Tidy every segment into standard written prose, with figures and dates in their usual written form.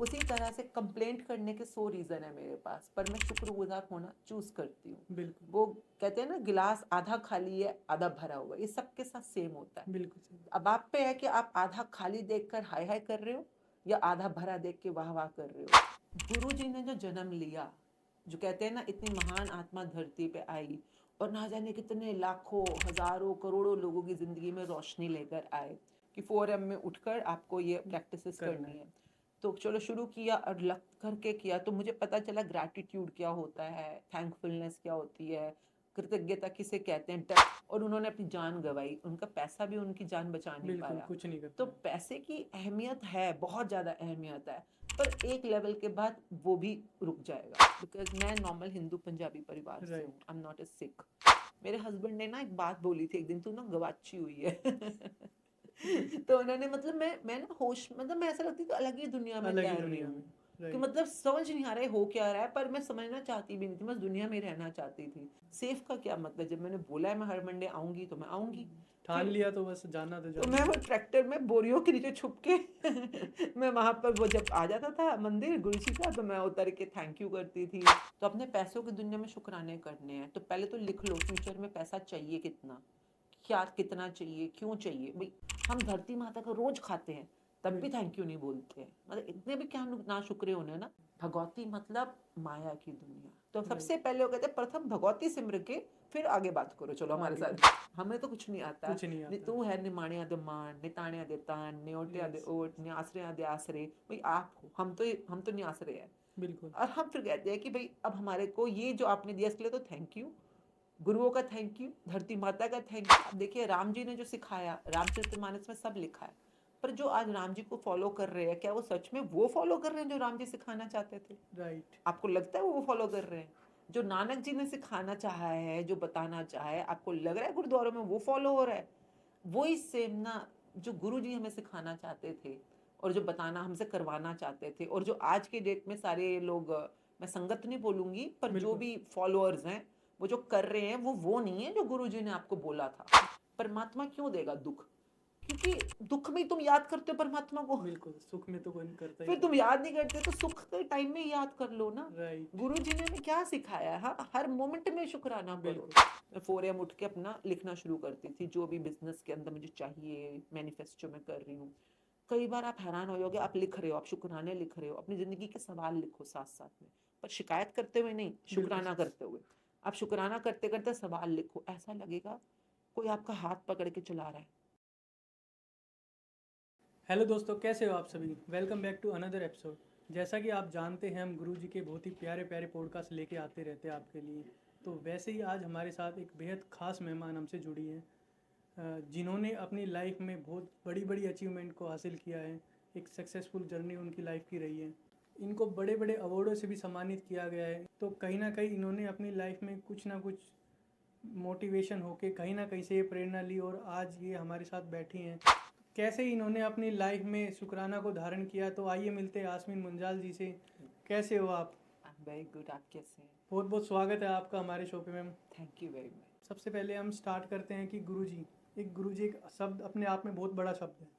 उसी तरह से कंप्लेंट करने के 100 रीज़न है मेरे पास, पर मैं शुक्रगुजार होना चूज़ करती हूँ। बिल्कुल वो कहते हैं ना, गिलास आधा खाली है आधा भरा हुआ है, ये सबके साथ सेम होता है। बिल्कुल सही। अब आप पे है कि आप आधा खाली देखकर हाय हाय कर रहे हो या आधा भरा देख के वाह वाह कर रहे हो। गुरु जी ने जो जन्म लिया, जो कहते हैं ना, इतनी महान आत्मा धरती पे आई और ना जाने कितने लाखों हजारों करोड़ों लोगों की जिंदगी में रोशनी लेकर आए कि 4 में उठकर आपको ये प्रैक्टिसेस करना करनी है। है। तो चलो शुरू किया और लग करके किया तो मुझे पता चला ग्रैटिट्यूड क्या होता है, थैंकफुलनेस क्या होती है, कृतज्ञता किसे कहते हैं। और उन्होंने अपनी जान गंवाई, उनका पैसा भी उनकी जान बचा नहीं बिल्कुल पाया। कुछ नहीं कर तो पाए। पैसे की अहमियत है, बहुत ज़्यादा अहमियत है, पर एक लेवल के बाद वो भी रुक जाएगा। बिकॉज मैं नॉर्मल हिंदू पंजाबी परिवार से हूँ, right. I am not a Sikh. मेरे हस्बैंड ने ना एक बात बोली थी एक दिन, तू ना गवाची हुई है। तो उन्होंने मतलब मैं ना होश, मतलब मैं ऐसा लगती थी अलग ही दुनिया में अलग ही तैर रही दुनिया हूँ में। कि राइट। मतलब समझ नहीं आ रहा है हो क्या रहा है, पर मैं समझना चाहती भी नहीं थी, बस दुनिया में रहना चाहती थी। सेफ का क्या मतलब, जब मैंने बोला है मैं हर मंडे आऊंगी तो मैं आऊंगी। ठान फिर लिया तो बस जाना तो तो जाना मैं ही वो है। ट्रैक्टर में बोरियों के नीचे छुप के मैं वहां पर, वो जब आ जाता था मंदिर गुरु जी का, तो मैं उतर के थैंक यू करती थी। तो अपने पैसों की दुनिया में शुक्राने करने हैं तो पहले तो लिख लो फ्यूचर में पैसा चाहिए कितना, क्या कितना चाहिए, क्यों चाहिए भाई। हम धरती माता का रोज खाते हैं तब भी बिल्कुल। थैंक यू नहीं बोलते हैं, मतलब इतने भी क्या हम लोग ना शुक्रे होने ना। भगवती मतलब माया की दुनिया। तो सबसे राइट। पहले वो कहते हैं प्रथम भगवती सिमर के फिर आगे बात करो, चलो हमारे आगे साथ। बढ़। हमें तो कुछ नहीं आता। कुछ नहीं नि आता। तू है निमाणिया दे मान, निताणिया दे तान, न्योटिया दे यस। ओट, न्यासरिया दे आसरे। भाई आप हो, हम तो न्यासरे हैं। बिल्कुल। और हम फिर कहते हैं कि भाई अब हमारे को ये जो आपने दिया इसके लिए तो थैंक यू। गुरुओं का थैंक यू, धरती माता का थैंक यू। अब देखिए राम जी ने जो सिखाया, रामचरितमानस में सब लिखा है, पर जो आज राम जी को फॉलो कर रहे हैं, क्या वो सच में वो फॉलो कर रहे हैं जो राम जी सिखाना चाहते थे? राइट। आपको लगता है वो फॉलो कर रहे हैं? जो नानक जी ने सिखाना चाहा है, जो बताना चाहा है, आपको लग रहा है गुरुद्वारों में वो फॉलो हो रहा है? वही सेम ना, जो गुरु जी हमें सिखाना चाहते थे और जो बताना हमसे करवाना चाहते थे, और जो आज के डेट में सारे लोग, मैं संगत नहीं बोलूंगी, पर जो बिल्कुल। भी फॉलोअर्स हैं वो जो कर रहे हैं वो नहीं है जो गुरु जी ने आपको बोला था। परमात्मा क्यों देगा दुख? क्योंकि दुख में तुम याद करते हो परमात्मा को। बिल्कुल सुख में तो कोई करता ही फिर नहीं तुम है। याद नहीं करते तो सुख के टाइम में याद कर लो ना। राइट। गुरु जी ने हमें क्या सिखाया है, हाँ, हर मोमेंट में शुक्राना करो। बिल्कुल। मैं 4 AM उठ के अपना लिखना शुरू करती थी, जो भी बिजनेस के अंदर मुझे चाहिए, मैनिफेस्टो में कर रही हूँ। कई बार आप हैरान हो जाओगे, आप लिख रहे हो, आप शुक्राने लिख रहे हो, अपनी जिंदगी के सवाल लिखो साथ साथ में, पर शिकायत करते हुए नहीं, बिल्कुल। शुक्राना करते हुए। आप शुक्राना करते करते सवाल लिखो, ऐसा लगेगा कोई आपका हाथ पकड़ के चला रहा है। हेलो दोस्तों, कैसे हो आप सभी? Welcome back to another episode. जैसा कि आप जानते हैं, हम गुरु जी के बहुत ही प्यारे प्यारे पॉडकास्ट लेके आते रहते हैं आपके लिए। तो वैसे ही आज हमारे साथ एक बेहद ख़ास मेहमान हमसे जुड़ी हैं, जिन्होंने अपनी लाइफ में बहुत बड़ी बड़ी अचीवमेंट को हासिल किया है। एक सक्सेसफुल जर्नी उनकी लाइफ की रही है। इनको बड़े बड़े अवार्डों से भी सम्मानित किया गया है। तो कहीं ना कहीं इन्होंने अपनी लाइफ में कुछ ना कुछ मोटिवेशन होके कहीं ना कहीं से ये प्रेरणा ली और आज ये हमारे साथ बैठी हैं। कैसे इन्होंने अपनी लाइफ में शुक्राना को धारण किया, तो आइए मिलते हैं आसमीन मुंजाल जी से। कैसे हो आप? वेरी गुड, आप कैसे हैं? बहुत बहुत स्वागत है आपका हमारे शो पे ma'am. Thank you very much. सबसे पहले हम स्टार्ट करते हैं कि गुरुजी एक शब्द अपने आप में बहुत बड़ा शब्द है।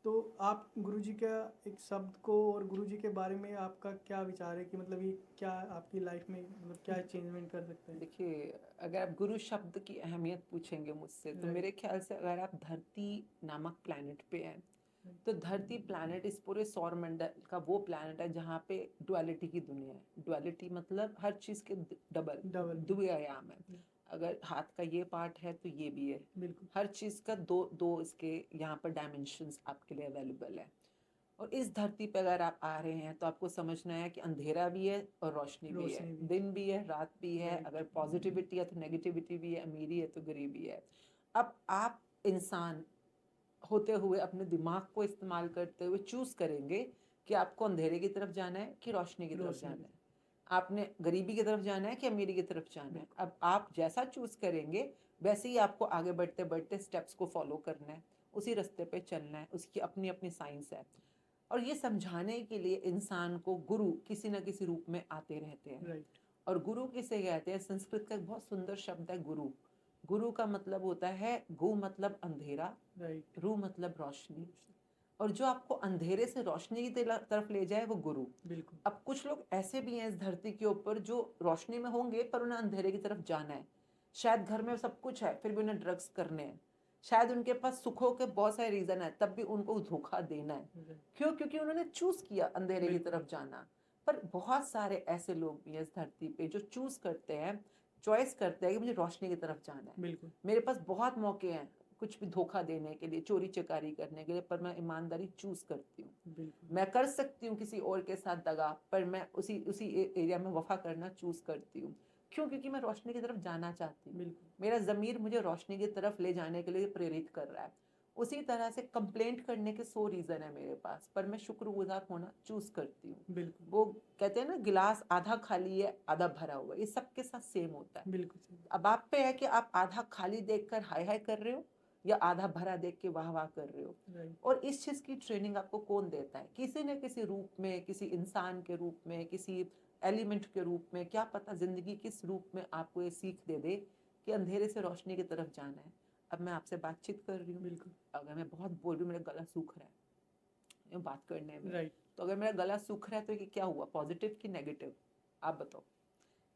तो आप गुरुजी का एक शब्द को और गुरुजी के बारे में आपका क्या विचार है कि मतलब ये क्या आपकी लाइफ में मतलब क्या चेंजमेंट कर सकते हैं? देखिए, अगर आप गुरु शब्द की अहमियत पूछेंगे मुझसे तो राइट। मेरे ख्याल से अगर आप धरती नामक प्लैनेट पे हैं, तो धरती प्लैनेट इस पूरे सौर मंडल का वो प्लैनेट है जहाँ पे डुअलिटी की दुनिया है। डुअलिटी मतलब हर चीज़ के डबल, डबल। द्विआयाम है। अगर हाथ का ये पार्ट है तो ये भी है। बिल्कुल। हर चीज़ का दो दो इसके यहाँ पर डायमेंशंस आपके लिए अवेलेबल है। और इस धरती पे अगर आप आ रहे हैं तो आपको समझना है कि अंधेरा भी है और रोशनी भी है, रोशनी भी। दिन भी है रात भी है, राइट। अगर पॉजिटिविटी है तो नेगेटिविटी भी है, अमीरी है तो गरीबी है। अब आप इंसान होते हुए अपने दिमाग को इस्तेमाल करते हुए चूज करेंगे कि आपको अंधेरे की तरफ जाना है कि रोशनी की तरफ रोशनी जाना भी। है, आपने गरीबी की तरफ जाना है कि अमीरी की तरफ जाना है। बिल्कुल। अब आप जैसा चूज करेंगे वैसे ही आपको आगे बढ़ते बढ़ते स्टेप्स को फॉलो करना है, उसी रास्ते पे चलना है, उसकी अपनी अपनी साइंस है। और ये समझाने के लिए इंसान को गुरु किसी न किसी रूप में आते रहते हैं। राइट। और गुरु किसे कहते हैं? संस्कृत का एक बहुत सुंदर शब्द है गुरु। गुरु का मतलब होता है, गु मतलब अंधेरा, राइट। रू मतलब रोशनी, और जो आपको अंधेरे से रोशनी की तरफ ले जाए वो गुरु। बिल्कुल। अब कुछ लोग ऐसे भी हैं इस धरती के ऊपर जो रोशनी में होंगे पर उन्हें अंधेरे की तरफ जाना है। शायद घर में सब कुछ है फिर भी उन्हें ड्रग्स करने हैं। शायद उनके पास सुखों के बहुत सारे रीजन है तब भी उनको धोखा देना है। Right. क्यों? क्योंकि उन्होंने चूज किया अंधेरे की बिल्कुल। तरफ जाना। पर बहुत सारे ऐसे लोग भी हैं इस धरती पे जो चूज करते हैं, चॉइस करते हैं कि मुझे रोशनी की तरफ जाना है। बिल्कुल। मेरे पास बहुत मौके हैं कुछ भी धोखा देने के लिए, चोरी चकारी करने के लिए, पर मैं ईमानदारी चूज करती हूँ। बिल्कुल। मैं कर सकती हूँ किसी और के साथ दगा, पर मैं उसी उसी एरिया में वफा करना चूज करती हूँ। क्यों? क्योंकि मैं रोशनी की तरफ जाना चाहती हूँ। बिल्कुल। मेरा ज़मीर मुझे रोशनी की तरफ ले जाने के लिए प्रेरित कर रहा है। उसी तरह से कंप्लेंट करने के 100 रीज़न है मेरे पास, पर मैं शुक्रगुजार होना चूज करती हूँ। बिल्कुल। वो कहते हैं ना गिलास आधा खाली है आधा भरा हुआ है, ये सबके साथ सेम होता है। बिल्कुल सही। अब आप पे है कि आप आधा खाली देखकर हाय हाय कर रहे हो या आधा भरा देख के वाह वाह कर रहे हो। राइट। और इस चीज़ की ट्रेनिंग आपको कौन देता है? किसी न किसी रूप में, किसी इंसान के रूप में, किसी एलिमेंट के रूप में, क्या पता ज़िंदगी किस रूप में आपको ये सीख दे दे कि अंधेरे से रोशनी की तरफ जाना है। अब मैं आपसे बातचीत कर रही हूँ, बिल्कुल। अगर मैं बहुत बोल रही हूँ मेरा गला सूख रहा है ये बात करने में, राइट। तो अगर मेरा गला सूख रहा है तो ये क्या हुआ, पॉजिटिव कि नेगेटिव? आप बताओ।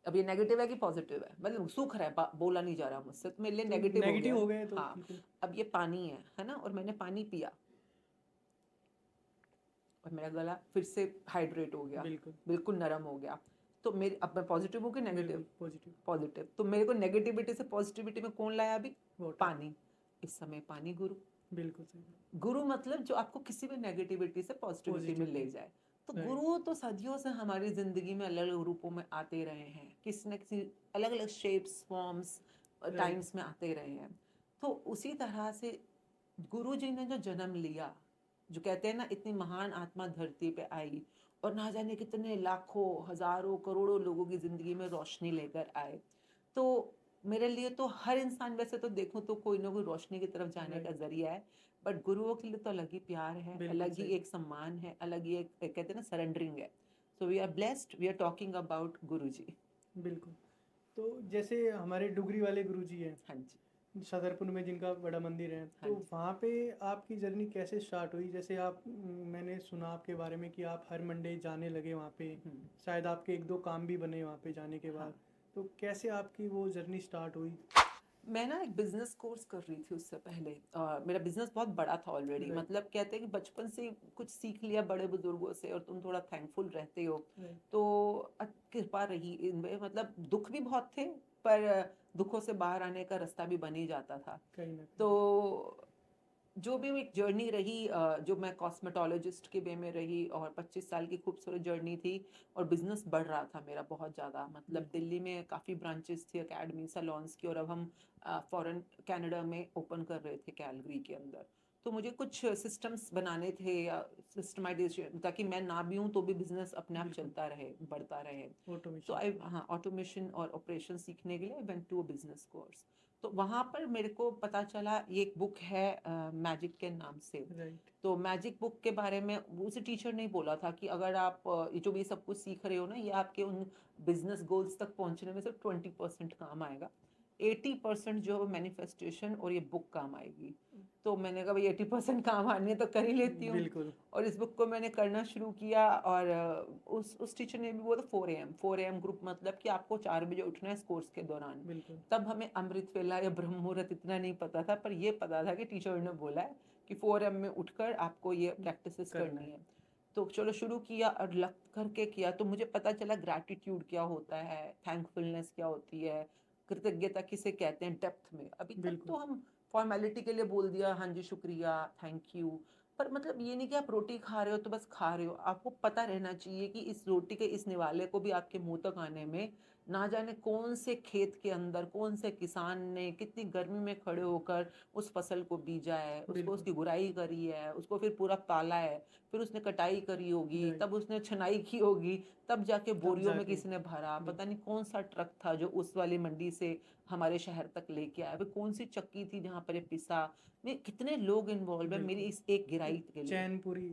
अब ये नेगेटिव है कि पॉजिटिव है? मतलब सूख रहा है, बोला नहीं जा रहा मुझसे, तो मेरे लिए तो नेगेटिव हो गया नेगेटिव ना? हो गए तो हाँ। बिल्कुल। अब ये पानी है ना, और मैंने पानी पिया और मेरा गला फिर से हाइड्रेट हो गया, बिल्कुल। बिल्कुल नरम हो गया। तो मेरे अब मैं पॉजिटिव हूँ कि नेगेटिव? पॉजिटिव। पॉजिटिव। तो मेरे को नेगेटिविटी से पॉजिटिविटी में कौन लाया अभी? वाटर। पानी। इस समय पानी गुरु। बिल्कुल सही। गुरु मतलब जो आपको किसी भी नेगेटिविटी से पॉजिटिविटी में ले जाए। तो Right. गुरु तो सदियों से हमारी जिंदगी में अलग अलग रूपों में आते रहे हैं, किसी न किसी अलग अलग शेप्स, फॉर्म्स, टाइम्स में आते रहे हैं। तो उसी तरह से गुरु जी ने जो जन्म लिया, जो कहते हैं ना इतनी महान आत्मा धरती पे आई और ना जाने कितने लाखों हजारों करोड़ों लोगों की जिंदगी में रोशनी लेकर आए। तो मेरे लिए तो हर इंसान, वैसे तो देखूं तो कोई ना कोई रोशनी की तरफ जाने का Right. जरिया है, बट गुरुओं के लिए तो अलग ही प्यार है, बिल्कुल अलग ही सही। एक सम्मान है, अलग ही एक कहते हैं ना सरेंडरिंग है। So we are blessed, we are talking about Guru ji. बिल्कुल। तो जैसे हमारे डुगरी वाले गुरुजी हैं हाँ जी। छतरपुर में, जिनका बड़ा मंदिर है, हाँ तो जी। वहाँ पे आपकी जर्नी कैसे स्टार्ट हुई? जैसे आप मैंने सुना आपके बारे में कि आप हर मंडे जाने लगे वहाँ पे, शायद आपके 1-2 काम भी बने वहाँ पे जाने के बाद। हाँ। तो कैसे आपकी वो जर्नी स्टार्ट हुई? मैं ना एक बिजनेस कोर्स कर रही थी उससे पहले, मेरा बिजनेस बहुत बड़ा था ऑलरेडी। Right. मतलब कहते हैं कि बचपन से कुछ सीख लिया बड़े बुजुर्गों से और तुम थोड़ा थैंकफुल रहते हो, Right. तो कृपा रही इनमें। मतलब दुख भी बहुत थे, पर दुखों से बाहर आने का रास्ता भी बन ही जाता था। कहीं ना कहीं। तो जो भी एक जर्नी रही, जो मैं कॉस्मेटोलॉजिस्ट के वे में रही और 25 साल की खूबसूरत जर्नी थी, और बिजनेस बढ़ रहा था मेरा बहुत ज़्यादा। मतलब बिल्कुल। दिल्ली में काफ़ी ब्रांचेस थी एकेडमी सैलॉन्स की, और अब हम फॉरेन कनाडा में ओपन कर रहे थे कैलगरी के अंदर। तो मुझे कुछ सिस्टम्स बनाने थे या सिस्टमाइजेशन, ताकि मैं ना भी हूँ तो भी बिजनेस अपने आप बिल्कुल। चलता रहे, बढ़ता रहे। तो ऑटोमेशन। हाँ, ऑटोमेशन और ऑपरेशन सीखने के लिए I went to a business course. तो वहाँ पर मेरे को पता चला ये एक बुक है मैजिक के नाम से। राइट। तो मैजिक बुक के बारे में उस टीचर ने बोला था कि अगर आप ये जो भी सब कुछ सीख रहे हो ना, ये आपके उन बिजनेस गोल्स तक पहुंचने में सिर्फ 20% काम आएगा, 80% जो मैनिफेस्टेशन और ये बुक काम आएगी। तो मैंने कहा भाई 80% काम आने तो कर ही लेती हूँ। बिल्कुल। और इस बुक को मैंने करना शुरू किया, और उस टीचर ने भी बोला 4 AM ग्रुप, मतलब कि आपको 4 बजे उठना है इस कोर्स के दौरान। बिल्कुल। तब हमें अमृत वेला या ब्रह्म मुहूर्त इतना नहीं पता था, पर ये पता था कि टीचर ने बोला है कि 4 AM में उठकर आपको ये प्रैक्टिसेस करना करनी है। तो चलो शुरू किया और लग करके किया, तो मुझे पता चला ग्रैटिट्यूड क्या होता है, थैंकफुलनेस क्या होती है, कृतज्ञता किसे कहते हैं डेप्थ में। अभी तक बिल्कुल। तो हम फॉर्मेलिटी के लिए बोल दिया हाँ जी शुक्रिया थैंक यू, पर मतलब ये नहीं कि आप रोटी खा रहे हो तो बस खा रहे हो। आपको पता रहना चाहिए कि इस रोटी के इस निवाले को भी आपके मुंह तक आने में ना जाने कौन से खेत के अंदर कौन से किसान ने कितनी गर्मी में खड़े होकर उस फसल को बीजा है, उसको बिल्कुल। उसकी गुड़ाई करी है, उसको फिर पूरा पाला है, फिर उसने कटाई करी होगी, Right. तब उसने छनाई की होगी, तब जाके तब बोरियों में जाके किसी ने भरा। बिल्कुल। पता नहीं कौन सा ट्रक था जो उस वाली मंडी से हमारे शहर तक लेके आया, फिर कौन सी चक्की थी जहाँ पर ये पिसा। में कितने लोग इन्वॉल्व है मेरी बिल्कुल। इस एक गिराई एक के लिए। चैन पूरी।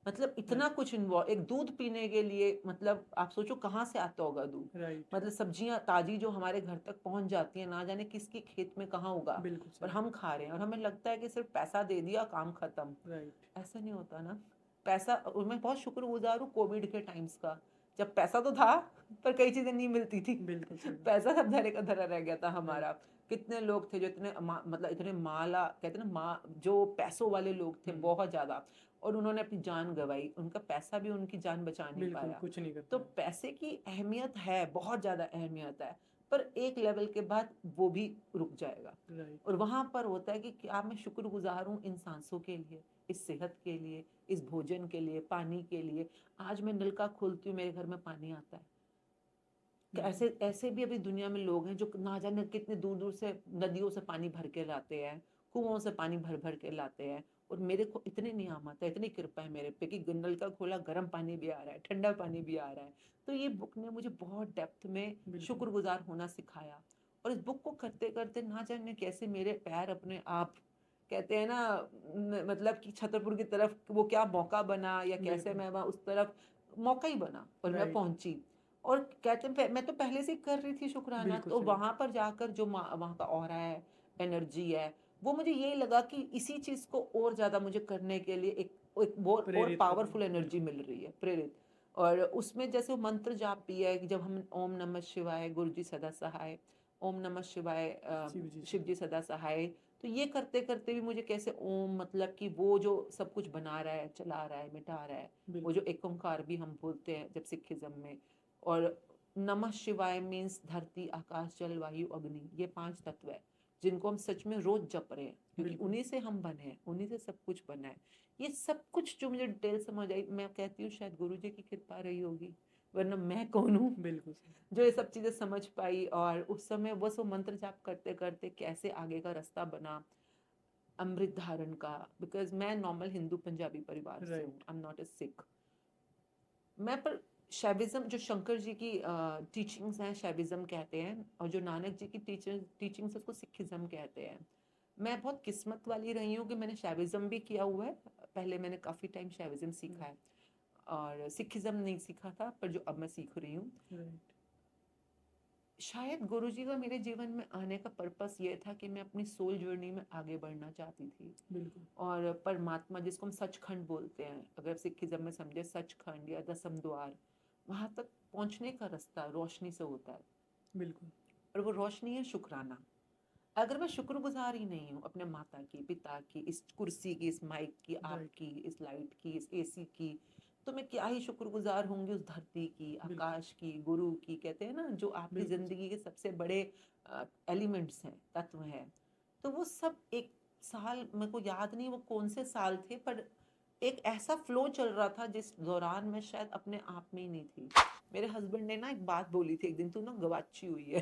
मतलब इतना कुछ इन्वॉल्व, एक दूध पीने के लिए मतलब आप सोचो कहाँ से आता होगा दूध। राइट। मतलब सब्जियां ताजी जो हमारे घर तक पहुंच जाती हैं, ना जाने किसकी खेत में कहाँ उगा, बिल्कुल और सही। हम खा रहे हैं, और हमें लगता है कि सिर्फ पैसा दे दिया काम खत्म। राइट। ऐसा नहीं होता ना। पैसा, और मैं बहुत शुक्रगुजार हूँ कोविड के टाइम्स का, जब पैसा तो था पर कई चीजें नहीं मिलती थी। बिल्कुल सही। पैसा सब धरे का धरा रह गया था हमारा। राइट। कितने लोग थे जो इतने मतलब इतने माला कहते हैं ना, जो पैसों वाले लोग थे बहुत ज्यादा, और उन्होंने अपनी जान गंवाई, उनका पैसा भी उनकी जान बचा नहीं बिल्कुल पाया। कुछ नहीं कर तो पाए। पैसे की अहमियत है, बहुत ज्यादा अहमियत है, पर एक लेवल के बाद वो भी रुक जाएगा। राइट। और वहां पर होता है कि क्या मैं शुक्रगुजार हूँ इन सांसों के लिए, इस सेहत के लिए, इस भोजन के लिए, पानी के लिए। आज मैं नल का खोलती हूँ, मेरे घर में पानी आता है। कि ऐसे ऐसे भी अभी दुनिया में लोग हैं जो ना जाने कितने दूर दूर से नदियों से पानी भर के लाते हैं, कुओं से पानी भर भर के लाते हैं, और मेरे को इतनी नियामत है, इतनी कृपा है मेरे पे कि नल का खोला गर्म पानी भी आ रहा है, ठंडा पानी भी आ रहा है। तो ये बुक ने मुझे बहुत डेप्थ में बिल्कुल। शुक्रगुजार होना सिखाया। और इस बुक को करते करते ना जाने कैसे मेरे पैर अपने आप, कहते हैं ना, मतलब कि छतरपुर की तरफ वो क्या मौका बना, या कैसे बिल्कुल। मैं वहाँ उस तरफ मौका ही बना और मैं राइट। पहुंची। और कहते हैं मैं तो पहले से ही कर रही थी शुक्राना, बिल्कुल तो सही। वहां पर जाकर जो वहां का ऑरा है, एनर्जी है, वो मुझे यही लगा कि इसी चीज को और ज्यादा मुझे करने के लिए एक और प्रेरित कर रही पावरफुल है। एनर्जी बिल्कुल। मिल रही है, प्रेरित। और उसमें जैसे वो मंत्र जाप भी है कि जब हम ओम नमः शिवाय, गुरु जी सदा सहाय, ओम नमः शिवाय, शिव जी शिव से। जी सदा सहाय। तो ये करते करते भी मुझे कैसे ओम, मतलब कि वो जो सब कुछ बना रहा है, चला रहा है, मिटा रहा है, वो जो बिल्कुल। एक ओंकार भी हम बोलते हैं जब सिखिज्म में। और नमः शिवाय मीन्स धरती आकाश जल वायु अग्नि, ये 5 तत्व है जिनको हम सच में रोज जप रहे हैं, क्योंकि बिल्कुल। उन्हीं से हम बने हैं, उन्हीं से सब कुछ बना है। ये सब कुछ जो मुझे डिटेल समझ आई, मैं कहती हूँ शायद गुरु जी की कृपा रही होगी, वरना मैं कौन हूँ बिल्कुल सही। जो ये सब चीजें समझ पाई। और उस समय बस वो मंत्र जाप करते करते कैसे आगे का रास्ता बना अमृत धारण का। बिकॉज मैं नॉर्मल हिंदू पंजाबी परिवार से हूँ, right. I am not a Sikh. मैं पर शैविज्म, जो शंकर जी की टीचिंग्स हैं, शैविज्म कहते हैं, और जो नानक जी की टीचिंग्स उसको सिखिज्म कहते हैं। मैं बहुत किस्मत वाली रही हूँ कि मैंने शैविज्म भी किया हुआ है। पहले मैंने काफ़ी टाइम शैविज्म सीखा है, और सिखिज्म नहीं सीखा था, पर जो अब मैं सीख रही हूँ। राइट। शायद गुरुजी का मेरे जीवन में आने का पर्पस ये था कि मैं अपनी सोल जर्नी में आगे बढ़ना चाहती थी। बिल्कुल। और परमात्मा जिसको हम सचखंड बोलते हैं, अगर सिखिज्म में समझे सचखंड या दसम द्वार, वहाँ तक पहुँचने का रास्ता रोशनी से होता है, बिल्कुल। और वो रोशनी है शुक्राना। अगर मैं शुक्रगुजार ही नहीं हूँ अपने माता की, पिता की, इस कुर्सी की, इस माइक की, राइट। आपकी, इस लाइट की, इस एसी की, तो मैं क्या ही शुक्रगुजार होंगी उस धरती की, बिल्कुल। आकाश की, गुरु की, कहते हैं ना जो आपकी बिल्कुल सही। जिंदगी के सबसे बड़े एलिमेंट्स हैं, तत्व हैं। तो वो सब एक साल, मेरे को याद नहीं वो कौन से साल थे, पर एक ऐसा फ्लो चल रहा था जिस दौरान मैं शायद अपने आप में ही नहीं थी। मेरे हस्बैंड ने ना एक बात बोली थी एक दिन, तू ना गवाची हुई है।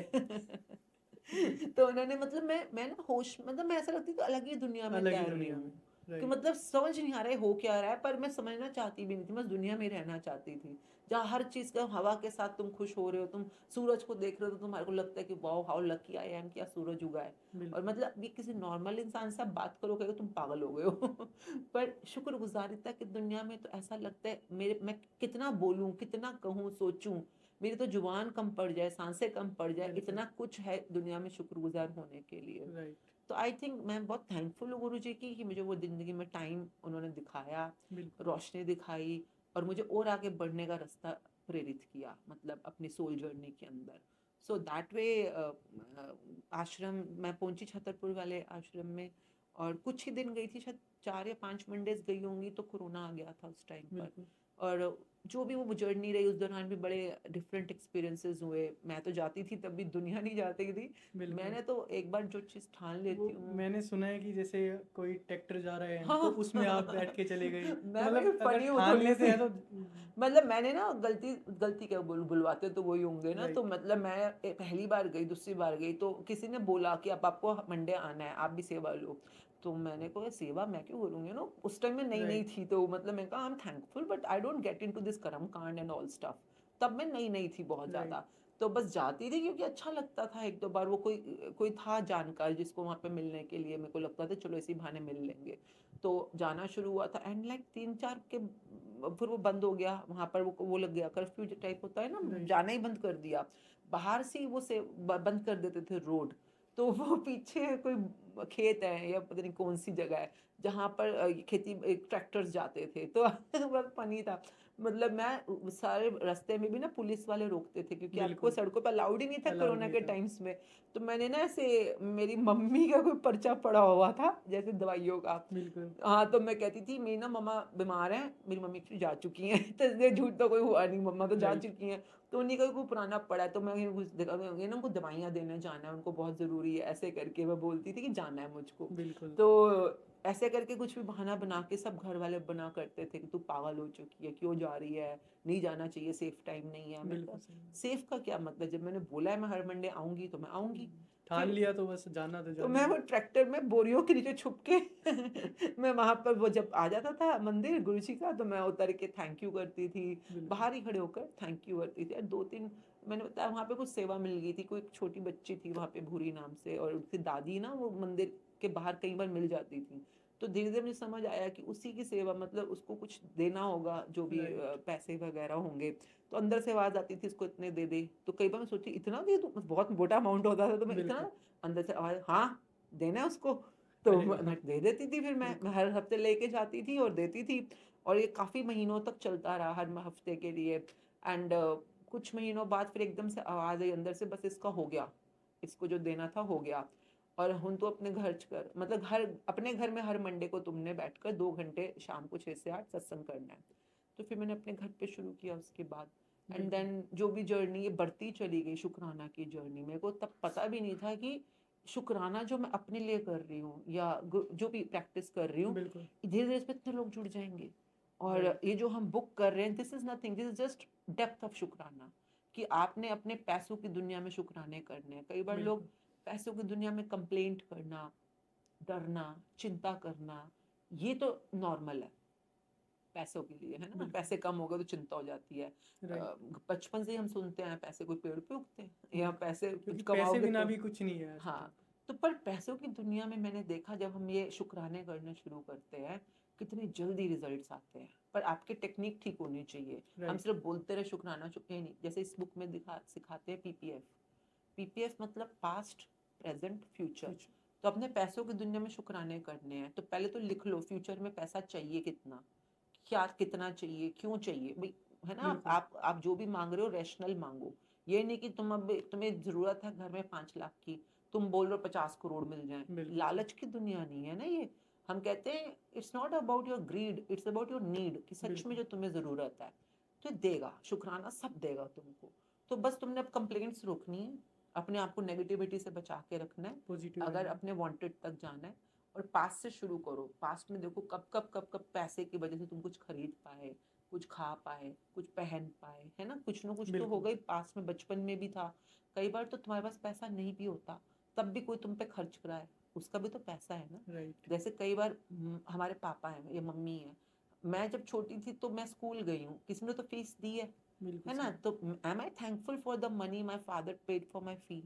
तो उन्होंने, मतलब मैं ना होश, मतलब मैं ऐसा लगती थी अलग ही दुनिया में अलग ही तैर रही दुनिया हूँ, में। कि राइट। मतलब समझ नहीं आ रहा है हो क्या रहा है, पर मैं समझना चाहती भी नहीं थी, बस दुनिया में ही रहना चाहती थी जहाँ हर चीज का हवा के साथ तुम खुश हो रहे हो, तुम सूरज को देख रहे हो तो तुम्हारे को लगता है कि wow how lucky I am, क्या सूरज उगा है। और बिल्कुल। मतलब ये किसी नॉर्मल इंसान से आप बात करो कहोगे तुम पागल हो गए हो। पर शुक्रगुजारिता की दुनिया में तो ऐसा लगता है, मेरे मैं कितना बोलूं, कितना कहूँ, सोचूं, मेरी तो जुबान कम पड़ जाए, सांसें कम पड़ जाए, बिल्कुल। इतना कुछ है दुनिया में शुक्रगुजार होने के लिए। राइट। तो आई थिंक मैं बहुत थैंकफुल हूँ गुरु जी की कि मुझे वो ज़िंदगी में टाइम उन्होंने दिखाया, बिल्कुल। रोशनी दिखाई, और मुझे और आगे बढ़ने का रास्ता प्रेरित किया, मतलब अपनी सोल जर्नी के अंदर। सो दैट वे आश्रम मैं पहुंची, छतरपुर वाले आश्रम में, और कुछ ही दिन गई थी, शायद 4 या 5 मंडेज गई होंगी, तो कोरोना आ गया था उस टाइम पर। बिल्कुल। और जो भी वो जर्नी रही, उस दौरान भी बड़े डिफरेंट एक्सपीरियंसेस हुए। मैं तो जाती थी तब भी दुनिया नहीं जाती थी। बिल्कुल। मैंने तो एक बार जो चीज़ ठान वो लेती हूँ। मैंने सुना है कि जैसे कोई ट्रैक्टर जा रहा है तो हाँ। उसमें आप बैठ के चले गए, तो मैं बड़ी मतलब अगर फनी हूँ ठान थोड़ी लेते सी। हैं तो। मतलब मैंने ना गलती गलती क्या बुलवाते तो वही होंगे ना, तो राइट। मतलब मैं पहली बार गई, दूसरी बार गई, तो किसी ने बोला कि अब आपको मंडे आना है, आप भी सेवा लो। तो मैंने कहा सेवा मैं क्यों करूँगी ना, उस टाइम में नई नई राइट। थी, तो मतलब मैं कहा I am thankful but I don't get into this कर्म कांड एंड ऑल स्टफ। तब मैं नई नई थी बहुत राइट। ज़्यादा। तो बस जाती थी क्योंकि अच्छा लगता था, एक दो बार वो कोई कोई था जानकार जिसको वहाँ पे मिलने के लिए, मेरे को लगता था चलो इसी बहाने मिल लेंगे। तो जाना शुरू हुआ था एंड लाइक 3-4 के फिर वो बंद हो गया, वहाँ पर वो लग गया कर्फ्यू टाइप होता है ना, राइट। जाना ही बंद कर दिया। बाहर से ही वो से बंद कर देते थे रोड। तो वो पीछे कोई खेत है या पता नहीं कौन सी जगह है जहाँ पर खेती ट्रैक्टर्स जाते थे, तो बहुत फनी था। मतलब मैं सारे रास्ते में भी ना पुलिस वाले रोकते थे क्योंकि आपको बिल्कुल, सड़कों पर अलाउड ही नहीं था अलाउड कोरोना नहीं के था। टाइम्स में। तो मैंने ना ऐसे, मेरी मम्मी का कोई पर्चा पड़ा हुआ था जैसे दवाइयों का। बिल्कुल, हाँ, तो मैं कहती थी मेरी ना मम्मा बीमार हैं, मेरी मम्मी एक्चुअली जा चुकी हैं तो इसलिए झूठ तो कोई हुआ नहीं, मम्मा तो जा राइट, चुकी हैं। तो उन्हीं का कोई पुराना पड़ा है, तो मैं ये ना उनको दवाइयाँ देने जाना है, उनको बहुत ज़रूरी है, ऐसे करके मैं बोलती थी कि जाना है मुझको। बिल्कुल, तो ऐसे करके कुछ भी बहाना बना के सब घर वाले बना करते थे कि तू पागल हो चुकी है, क्यों जा रही है, नहीं जाना चाहिए, सेफ टाइम नहीं है। मैं कहा बिल्कुल सही बात। सेफ का क्या मतलब, जब मैंने बोला है मैं हर मंडे आऊंगी तो मैं आऊंगी। ठान फिर लिया तो बस जाना तो तो जाना मैं ही वो है। ट्रैक्टर में बोरियों के नीचे छुप के मैं वहां पर, वो जब आ जाता था मंदिर गुरु जी का, तो मैं उतर के थैंक यू करती थी, बिल्कुल, बाहर ही खड़े होकर थैंक यू करती थी। और 2-3, मैंने बताया वहां पे कुछ सेवा मिल गई थी, कोई एक छोटी बच्ची थी वहां पे भूरी नाम से, और उसकी दादी ना वो मंदिर के बाहर कई बार मिल जाती थी। तो धीरे धीरे मुझे समझ आया कि उसी की सेवा, मतलब उसको कुछ देना होगा, जो भी राइट, पैसे वगैरह होंगे। तो अंदर से आवाज आती थी इसको इतने दे दे, तो कई बार मैं सोची इतना दे दूं, बहुत मोटा अमाउंट होता था, तो मैं बिल्कुल। इतना, अंदर से आवाज, हाँ देना है उसको। तो अरे वाह! मैं दे देती थी, फिर मैं बिल्कुल, हर हफ्ते लेके जाती थी और देती थी। और ये काफी महीनों तक चलता रहा, हर हफ्ते के लिए। एंड कुछ महीनों बाद फिर एकदम से आवाज आई अंदर से, बस इसका हो गया, इसको जो देना था हो गया। और हम तो अपने घर कर, मतलब हर अपने घर में हर मंडे को तुमने बैठकर 2 घंटे शाम को 6 से 8 सत्संग करना है। तो फिर मैंने अपने घर पे शुरू किया उसके बाद। एंड बिल्कुल, देन जो भी जर्नी ये बढ़ती चली गई, शुक्राना की जर्नी, मेरे को तब पता भी नहीं था कि शुक्राना जो मैं अपने लिए कर रही हूँ या जो भी प्रैक्टिस कर रही हूँ, बिल्कुल, धीरे धीरे इसमें इतने लोग जुड़ जाएंगे। और राइट, ये जो हम बुक कर रहे हैं, this is nothing, this is just depth of शुक्राना। कि आपने अपने पैसों की दुनिया में शुक्राने करने हैं। कई बार लोग बिल्कुल, पैसों की दुनिया में कंप्लेंट करना, डरना, चिंता करना, ये तो नॉर्मल है पैसों के लिए, है ना। बिल्कुल, पैसे कम हो गए तो चिंता हो जाती है। राइट, बचपन से ही हम सुनते हैं पैसे कोई पेड़ पे उगते हैं, या बिल्कुल। पैसे कुछ क्योंकि पैसे कमाओगे बिना तो। भी कुछ नहीं है आजकल। हाँ, तो पर पैसों की दुनिया में मैंने देखा, जब हम ये शुक्राने करने शुरू करते हैं, कितनी जल्दी रिजल्ट्स आते हैं। पर आपकी टेक्निक ठीक होनी चाहिए। हम राइट, सिर्फ बोलते रहे शुक्राना चुके नहीं, जैसे इस बुक में दिखा सिखाते हैं पीपीएफ। पीपीएफ मतलब पास्ट, प्रेजेंट, फ्यूचर। फ्यूचर, तो अपने पैसों की दुनिया में शुक्राने करने हैं, तो पहले तो लिख लो फ्यूचर में पैसा चाहिए कितना, क्या कितना चाहिए, क्यों चाहिए भाई, है ना। बिल्कुल, आप जो भी मांग रहे हो रैशनल मांगो। ये नहीं कि तुम अब तुम्हें जरूरत है घर में 5 लाख की, तुम बोल रहे हो 50 करोड़ मिल जाए। बिल्कुल सही। लालच की दुनिया नहीं है ना ये। हम कहते हैं it's not about your greed, it's about your need, कि सच में बिल्कुल, जो तुम्हें जरूरत है तो देगा, शुक्राना सब देगा तुमको। तो बस तुमने अब कंप्लेंट्स रोकनी है, अपने आप को नेगेटिविटी से बचा के रखना है, पॉजिटिव अगर रहना। अपने वांटेड तक जाना है। और पास्ट से शुरू करो। पास्ट में देखो कब पैसे की वजह से तुम कुछ खरीद पाए, कुछ खा पाए, कुछ पहन पाए, है ना। कुछ ना कुछ तो हो बिल्कुल, गई, पास्ट में बचपन में भी था। कई बार तो तुम्हारे पास पैसा नहीं भी होता, तब भी कोई तुम पे खर्च कराए, उसका भी तो पैसा है ना। राइट, जैसे कई बार हमारे पापा हैं या मम्मी है, मैं जब छोटी थी तो मैं स्कूल गई हूँ, किसी ने तो फीस दी बिल्कुल है ना। सही। तो am I thankful for the money my father paid for my fee,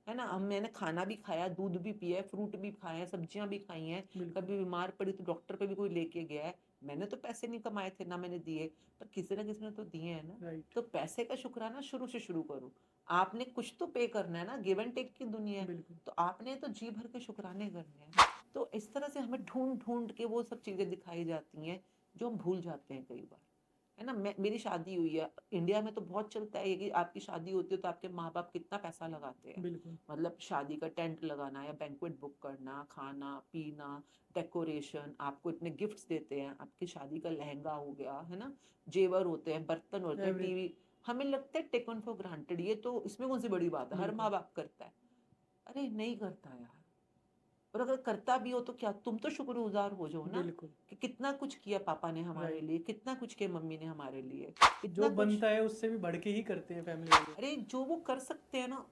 है ना। हम मैंने खाना भी खाया, दूध भी पिया है, फ्रूट भी खाए हैं, सब्जियां भी खाई हैं। बिल्कुल, कभी बीमार पड़ी तो डॉक्टर पे भी कोई लेके गया है। मैंने तो पैसे नहीं कमाए थे ना मैंने दिए, पर किसी ना किसी ने तो दिए हैं ना। राइट, तो पैसे का शुक्राना शुरू से शुरू करो। आपने कुछ तो पे करना है ना, गिव एंड टेक की दुनिया है। बिल्कुल, तो आपने तो जी भर के शुक्राने करने हैं। तो इस तरह से हमें ढूंढ ढूंढ के वो सब चीजें दिखाई जाती हैं जो हम भूल जाते हैं कई बार, है ना। मेरी शादी हुई है, इंडिया में तो बहुत चलता है ये कि आपकी शादी होती है तो आपके माँ बाप कितना पैसा लगाते हैं। बिल्कुल, मतलब शादी का टेंट लगाना या बैंक्वेट बुक करना, खाना पीना, डेकोरेशन, आपको इतने गिफ्ट्स देते हैं, आपकी शादी का लहंगा हो गया, है ना, जेवर होते हैं, बर्तन होते हैं, एवरीथिंग, टीवी। हमें लगता है टेकन फॉर ग्रांटेड, ये तो इसमें कौन सी बड़ी बात है, हर बिल्कुल, माँ बाप करता है। अरे नहीं करता यार। और अगर करता भी हो तो क्या, तुम तो शुक्रगुजार हो जाओ ना, बिल्कुल, कि कितना कुछ किया पापा ने हमारे राइट। लिए, कितना कुछ किया मम्मी ने हमारे लिए, जो कितना कुछ। बनता है उससे भी बढ़ के ही करते हैं फैमिली वाले। अरे जो वो कर सकते हैं ना,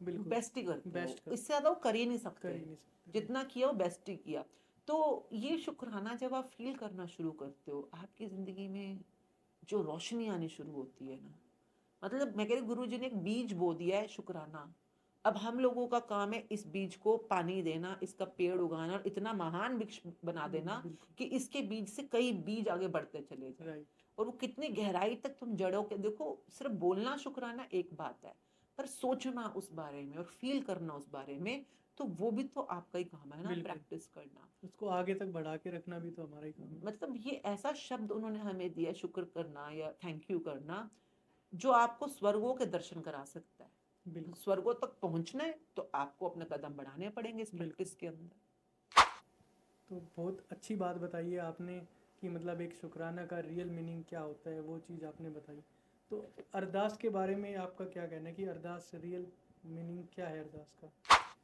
बिल्कुल, बेस्ट ही करते हैं, वो बेस्ट कर इससे ज्यादा वो कर ही नहीं कर सकते। ही नहीं सकते, राइट, जितना किया वो बेस्ट ही किया। तो ये शुक्राना जब आप फील करना शुरू करते हो, आपकी जिंदगी में जो रोशनी आनी शुरू होती है ना, मतलब मैं कह रही गुरु जी ने एक बीज बो दिया है शुक्राना, अब हम लोगों का काम है इस बीज को पानी देना, इसका पेड़ उगाना और इतना महान वृक्ष बना देना बिल्कुल। कि इसके बीज से कई बीज आगे बढ़ते चले जाए। राइट। और वो कितनी गहराई तक तुम जड़ों के देखो, सिर्फ बोलना शुक्राना एक बात है, पर सोचना उस बारे में और फील करना उस बारे में, तो वो भी तो आपका ही काम है ना, बिल्कुल। प्रैक्टिस करना। उसको आगे तक बढ़ा के रखना भी तो हमारा ही काम है। मतलब ये ऐसा शब्द उन्होंने हमें दिया, शुक्र करना या थैंक यू करना, जो आपको स्वर्गों के दर्शन करा सकता है। बिल्कुल। स्वर्गों तक पहुंचना है तो आपको अपने कदम बढ़ाने पड़ेंगे इस बिल्कुल। प्रैक्टिस के अंदर। तो बहुत अच्छी बात बताई है आपने कि मतलब एक शुक्राना का रियल मीनिंग क्या होता है, वो चीज़ आपने बताई। तो अरदास के बारे में आपका क्या कहना है कि अरदास रियल मीनिंग क्या है अरदास का?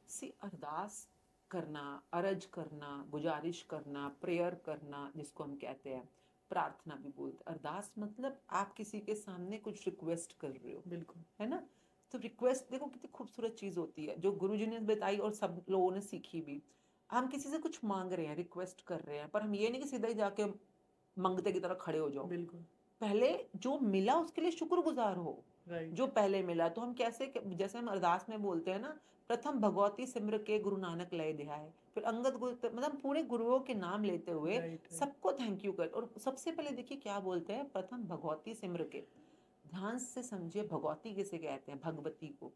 सी अरदास करना, अरज करना, गुजारिश करना, प्रेयर करना, जिसको हम कहते हैं, प्रार्थना भी बोलते हैं। अरदास मतलब आप किसी के सामने कुछ रिक्वेस्ट कर रहे हो, बिल्कुल। है ना। तो रिक्वेस्ट देखो कितनी खूबसूरत चीज होती है, जो गुरुजी ने बताई और सब लोगों ने सीखी भी। हम किसी से कुछ मांग रहे हैं, रिक्वेस्ट कर रहे हैं, पर हम ये नहीं कि सीधा ही जाके मंगते की तरह खड़े हो जाओ। बिल्कुल। पहले जो मिला उसके लिए शुक्रगुजार हो। राइट। जो पहले मिला तो हम कैसे, जैसे हम अरदास में बोलते हैं ना, प्रथम भगवती सिमर के गुरु नानक लय ध्याय, फिर अंगद गुरु, मतलब पूरे गुरुओं के नाम लेते हुए राइट। सबको थैंक यू कर। और सबसे पहले देखिए क्या बोलते हैं, प्रथम भगवती सिमर के। ध्यान से समझिए, भगवती किसे कहते हैं, भगवती को,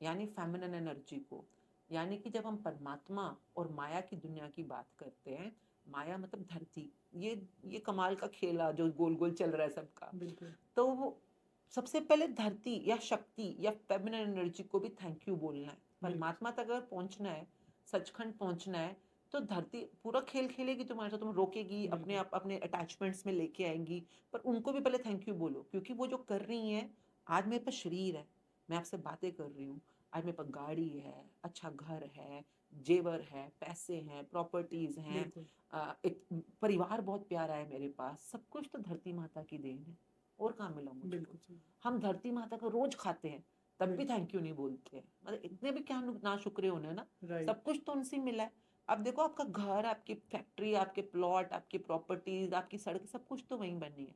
यानी फेमिनिन एनर्जी को। यानी कि जब हम परमात्मा और माया की दुनिया की बात करते हैं, माया मतलब धरती, ये कमाल का खेला जो गोल गोल चल रहा है सबका, बिल्कुल। तो वो सबसे पहले धरती या शक्ति या फेमिनिन एनर्जी को भी थैंक यू बोलना है। बिल्कुल। परमात्मा तक अगर पहुंचना है, सचखंड पहुंचना है, तो धरती पूरा खेल खेलेगी तुम्हारे साथ, तुम रोकेगी, अपने बिल्कुल। आप अपने अटैचमेंट्स में लेके आएंगी, पर उनको भी पहले थैंक यू बोलो, क्योंकि वो जो कर रही हैं। आज मेरे पास शरीर है, मैं आपसे बातें कर रही हूँ, आज मेरे पास गाड़ी है, अच्छा घर है, जेवर है, पैसे हैं, प्रॉपर्टीज हैं, बिल्कुल। एक परिवार बहुत प्यारा है मेरे पास, सब कुछ तो धरती माता की देन है। और कहाँ मिला मुझको। बिल्कुल सही। हम धरती माता को रोज खाते हैं, तब भी बिल्कुल। थैंक यू नहीं बोलते हैं, मतलब इतने भी क्या ना शुक्रे होने ना। राइट। सब कुछ तो उनसे मिला है। अब देखो आपका घर, आपकी फैक्ट्री, आपके प्लॉट, आपकी प्रॉपर्टीज, आपकी सड़क, सब कुछ तो वहीं बनी है।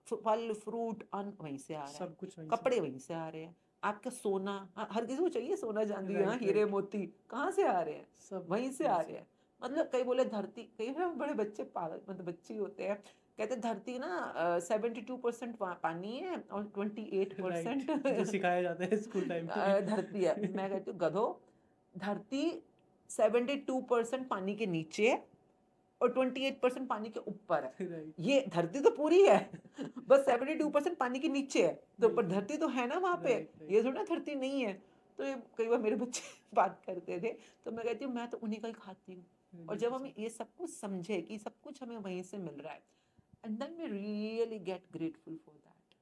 फल फ्रूट अन्न वहीं से आ रहा है, सब कुछ वहीं से। कपड़े वहीं से आ रहे हैं, आपका सोना, हर किसी को चाहिए सोना चांदी, हाँ राइट। हीरे राइट। मोती, कहाँ से आ रहे हैं, सब वहीं से वहीं आ से। रहे हैं। मतलब कई बोले धरती, कई ना बड़े बच्चे पागल, मतलब बच्चे होते हैं, कहते धरती ना 72% पानी है और 28% राइट। जो सिखाया जाता है स्कूल टाइम पे भी। धरती है। मैं कहती हूँ गधो, धरती 72% पानी के नीचे है और 28% पानी के ऊपर है। राइट। ये धरती तो पूरी है, बस 72% पानी के नीचे है, तो पर बिल्कुल। धरती तो है ना वहां पे। राइट। ये राइट। थोड़ा धरती नहीं है। तो ये कई बार मेरे बच्चे बात करते थे, तो मैं कहती हूँ मैं तो उन्हीं का ही खाती हूँ। और जब बिल्कुल हम सही। ये सब कुछ समझे कि सब कुछ हमें वहीं से मिल रहा है, and then we really get grateful for that.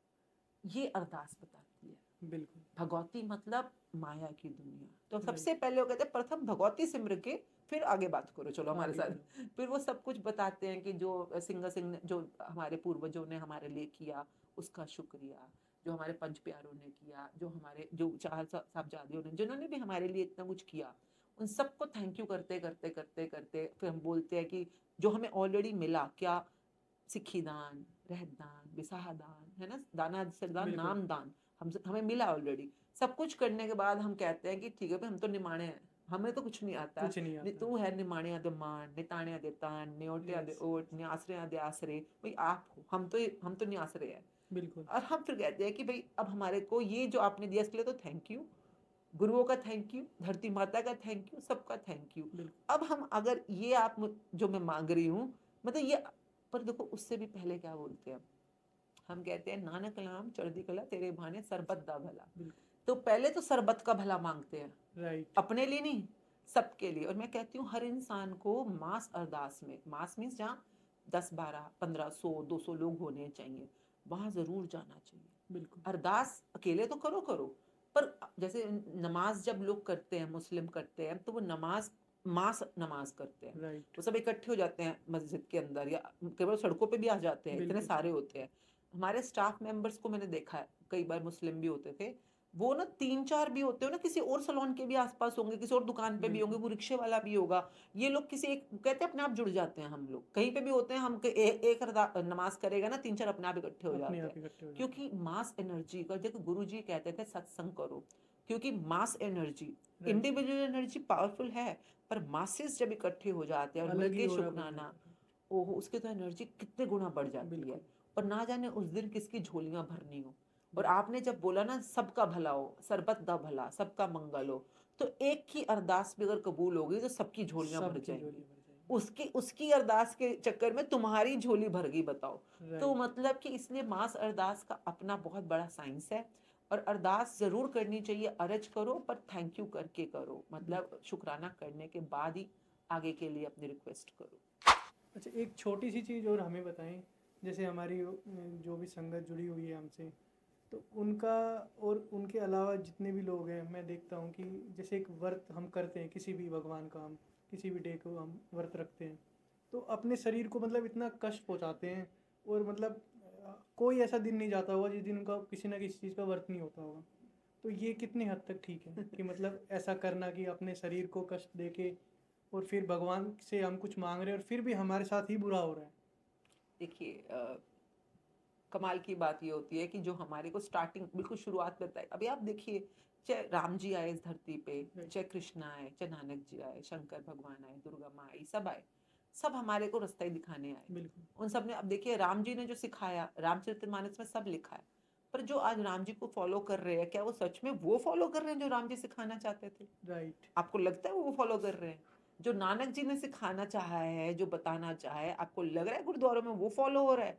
ये अरदास बताती है। बिल्कुल। भगवती मतलब माया की दुनिया। तो राइट। सबसे पहले वो कहते हैं प्रथम भगवती सिमर के, फिर आगे बात करो, चलो हमारे आगे साथ। बढ़ो। फिर वो सब कुछ बताते हैं कि जो सिंह जो हमारे पूर्वजों ने हमारे लिए किया उसका शुक्रिया, जो हमारे पंच प्यारों ने किया, जो हमारे जो चार साहबजादियों ने, जिन्होंने भी हमारे लिए इतना कुछ किया, उन सबको थैंक यू करते करते करते करते फिर हम बोलते हैं कि जो हमें ऑलरेडी मिला, क्या, सिक्खी दान, रहत दान, बिसाहा दान, है ना, दाना सरदान, बिल्कुल। नाम दान, हम हमें मिला ऑलरेडी। सब कुछ करने के बाद हम कहते हैं कि ठीक है भाई, हम तो निमाणे हैं, हमें तो कुछ नहीं आता। कुछ नहीं आता। तू है निमाणिया दे मान, निताणिया दे तान, न्योटिया दे यस। ओट, न्यासरिया दे आसरे, भाई आप हो, हम तो न्यासरे हैं। बिल्कुल। और हम फिर कहते हैं कि भाई अब हमारे को ये जो आपने दिया इसके लिए तो थैंक यू, गुरुओं का थैंक यू, धरती माता का थैंक यू, सबका थैंक यू। बिल्कुल। अब हम अगर ये आप जो मैं मांग रही हूँ, मतलब ये, पर देखो उससे भी पहले क्या बोलते हैं, हम कहते हैं नानक कलाम चढ़दी कला तेरे भाने सरबत दा भला। बिल्कुल। तो पहले तो सरबत का भला मांगते हैं, राइट। अपने लिए नहीं, सबके लिए। और मैं कहती हूँ हर इंसान को मास अरदास में, मास मीन्स जहाँ 10 12 15 100 200 लोग होने चाहिए, वहां जरूर जाना चाहिए। बिल्कुल। अरदास अकेले तो करो करो, पर जैसे नमाज जब लोग करते हैं, मुस्लिम करते हैं, तो वो नमाज मास नमाज करते हैं। राइट। वो सब इकट्ठे हो जाते हैं मस्जिद के अंदर, या केवल सड़कों पे भी आ जाते हैं, इतने बिल्कुल सारे सही। होते हैं। हमारे स्टाफ मेंबर्स को मैंने देखा है, कई बार मुस्लिम भी होते थे, वो ना 3 4 भी होते हो ना, किसी और सलोन के भी आसपास होंगे, किसी और दुकान पे भी होंगे, बिल्कुल। वो रिक्शे वाला भी होगा। ये लोग किसी एक, कहते हैं अपने आप जुड़ जाते हैं, हम लोग कहीं पे भी होते हैं, हम एक नमाज करेगा ना, 3 4 अपने आप इकट्ठे हो अपने जाते आप हैं। इकट्ठे हो जाते क्योंकि मास एनर्जी का, देखो गुरु जी कहते थे सत्संग करो, क्योंकि mass energy, right, individual energy powerful है, पर मासेस जब इकट्ठे हो जाते हैं और अलग ही मिलके ऑरा बन शुक्राना, जाता है। ओहो उसकी तो एनर्जी कितने गुना बढ़ जाती है। बिल्कुल, और ना जाने उस दिन किसकी झोलियां भरनी हो। और बिल्कुल, आपने जब बोला ना सबका भला हो, सरबत दा भला, सबका मंगल हो, तो एक की अरदास भी अगर कबूल हो गई तो सबकी झोलियां भर सबकी जाएंगी। झोली भर जाएगी। उसकी उसकी अरदास के चक्कर में तुम्हारी झोली भर गई, बताओ। तो राइट, मतलब कि इसलिए मास अरदास का अपना बहुत बड़ा साइंस है। और अरदास जरूर करनी चाहिए, अरज करो पर थैंक यू करके करो, मतलब बिल्कुल। शुक्राना करने के बाद ही आगे के लिए अपनी रिक्वेस्ट करो। अच्छा, एक छोटी सी चीज़ और हमें बताएं, जैसे हमारी जो भी संगत जुड़ी हुई है हमसे, तो उनका और उनके अलावा जितने भी लोग हैं, मैं देखता हूँ कि जैसे एक व्रत हम करते हैं, किसी भी भगवान का हम किसी भी डे को हम व्रत रखते हैं, तो अपने शरीर को मतलब इतना कष्ट पहुँचाते हैं। और मतलब कोई ऐसा दिन नहीं जाता होगा जिस दिन उनका किसी ना किसी चीज़ का व्रत नहीं होता होगा। तो ये कितनी हद तक ठीक है कि मतलब ऐसा करना कि अपने शरीर को कष्ट दे के और फिर भगवान से हम कुछ मांग रहे हैं और फिर भी हमारे साथ ही बुरा हो रहा है। देखिए कमाल की बात ये होती है कि जो हमारे को स्टार्टिंग बिल्कुल शुरुआत में बताई, अभी आप देखिए, चाहे राम जी आए इस धरती पे, राइट, चाहे कृष्ण आए, चाहे नानक जी आए, शंकर भगवान आए, दुर्गा माँ आई, सब आए, सब हमारे को रास्ता ही दिखाने आए। बिल्कुल, उन सब ने, अब देखिए राम जी ने जो सिखाया, रामचरितमानस में सब लिखा है। पर जो आज राम जी को फॉलो कर रहे हैं, क्या वो सच में वो फॉलो कर रहे हैं जो राम जी सिखाना चाहते थे? राइट, आपको लगता है वो फॉलो कर रहे हैं? जो नानक जी ने सिखाना चाहा है, जो बताना चाहा है, आपको लग रहा है गुरुद्वारों में वो फॉलो हो रहा है?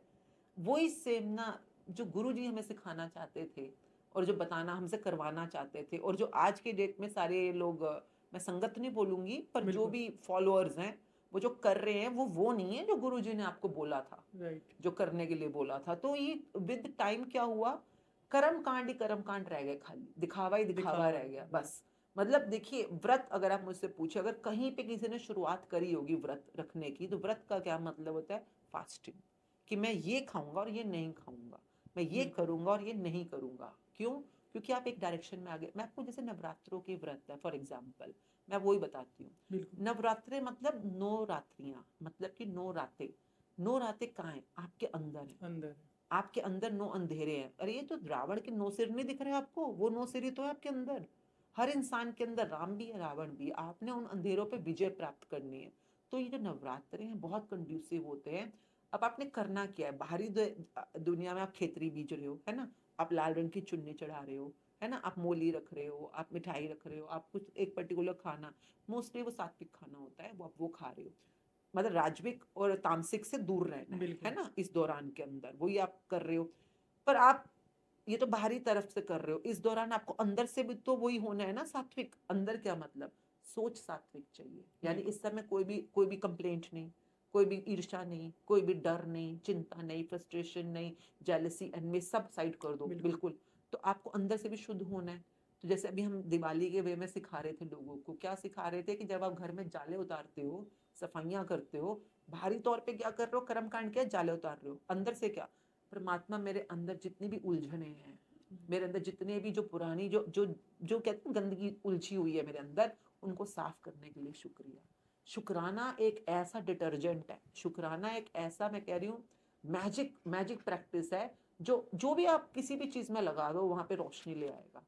वही सेम ना, जो गुरु जी हमें सिखाना चाहते थे और जो बताना हमसे करवाना चाहते थे, और जो आज के डेट में सारे लोग, मैं संगत नहीं बोलूंगी, पर जो बिल्कुल, भी फॉलोअर्स हैं, वो जो कर रहे हैं वो नहीं है जो गुरु जी ने आपको बोला था, राइट, जो करने के लिए बोला था। तो ये विद टाइम क्या हुआ, कर्म कांड ही कर्म कांड रह गए, खाली दिखावा ही दिखावा दिखावा रह है, गया राइट, बस। मतलब देखिए व्रत, अगर आप मुझसे पूछे, अगर कहीं पे किसी ने शुरुआत करी होगी व्रत रखने की, तो व्रत का क्या मतलब होता है? फास्टिंग। कि मैं ये खाऊंगा और ये नहीं खाऊंगा, मैं ये बिल्कुल, करूंगा और ये नहीं करूंगा। क्यों? क्योंकि आप एक डायरेक्शन में आगे, मैं आपको जैसे नवरात्रों के व्रत है फॉर एग्जाम्पल, मैं वही बताती हूँ। बिल्कुल, नवरात्रे मतलब 9 रात्रियां, मतलब कि 9 रातें। 9 रातें कहाँ है? आपके अंदर है। अंदर है, आपके अंदर 9 अंधेरे हैं। अरे ये तो रावण के 9 सिर नहीं दिख रहे आपको? वो 9 सिर ही तो है आपके अंदर। हर इंसान के अंदर राम भी है, रावण भी है। आपने उन अंधेरों पे विजय प्राप्त करनी है। तो ये जो नवरात्रे हैं बहुत कंड्यूसिव होते हैं। अब आपने करना क्या है? बाहरी दुनिया में आप खेतरी बीज रहे हो, है ना? आप लाल रंग की चुन्नी चढ़ा रहे हो, है ना? आप मोली रख रहे हो, आप मिठाई रख रहे हो, आप कुछ एक पर्टिकुलर खाना, मोस्टली वो सात्विक खाना होता है, वो आप वो खा रहे हो। मतलब राजविक और तामसिक से दूर रहना है बिल्कुल, ना? इस दौरान के अंदर वही आप कर रहे हो। पर आप ये तो बाहरी तरफ से कर रहे हो, इस दौरान आपको अंदर से भी तो वही होना है ना, सात्विक। अंदर क्या मतलब? सोच सात्विक चाहिए। यानी बिल्कुल, इस समय कोई भी कंप्लेंट नहीं, कोई भी ईर्ष्या नहीं, कोई भी डर नहीं, चिंता नहीं, फ्रस्ट्रेशन नहीं, जेलसी, एनवी, सब साइड कर दो बिल्कुल, बिल्कुल। तो आपको अंदर से भी शुद्ध होना है। तो जैसे अभी हम दिवाली के वे में सिखा रहे थे लोगों को, क्या सिखा रहे थे कि जब आप घर में जाले उतारते हो, सफाइयां करते हो, बाहरी तौर पे क्या कर रहे हो? कर्म कांड किया, जाले उतार रहे हो। अंदर से क्या? परमात्मा मेरे अंदर जितनी भी उलझने हैं, मेरे अंदर जितने भी जो पुरानी जो जो जो कहते हैं गंदगी उलझी हुई है मेरे अंदर, उनको साफ करने के लिए शुक्रिया। शुक्राना एक ऐसा डिटर्जेंट है, शुक्राना एक ऐसा, मैं कह रही हूँ, मैजिक मैजिक प्रैक्टिस है, जो जो भी आप किसी भी चीज में लगा दो वहां पे रोशनी ले आएगा।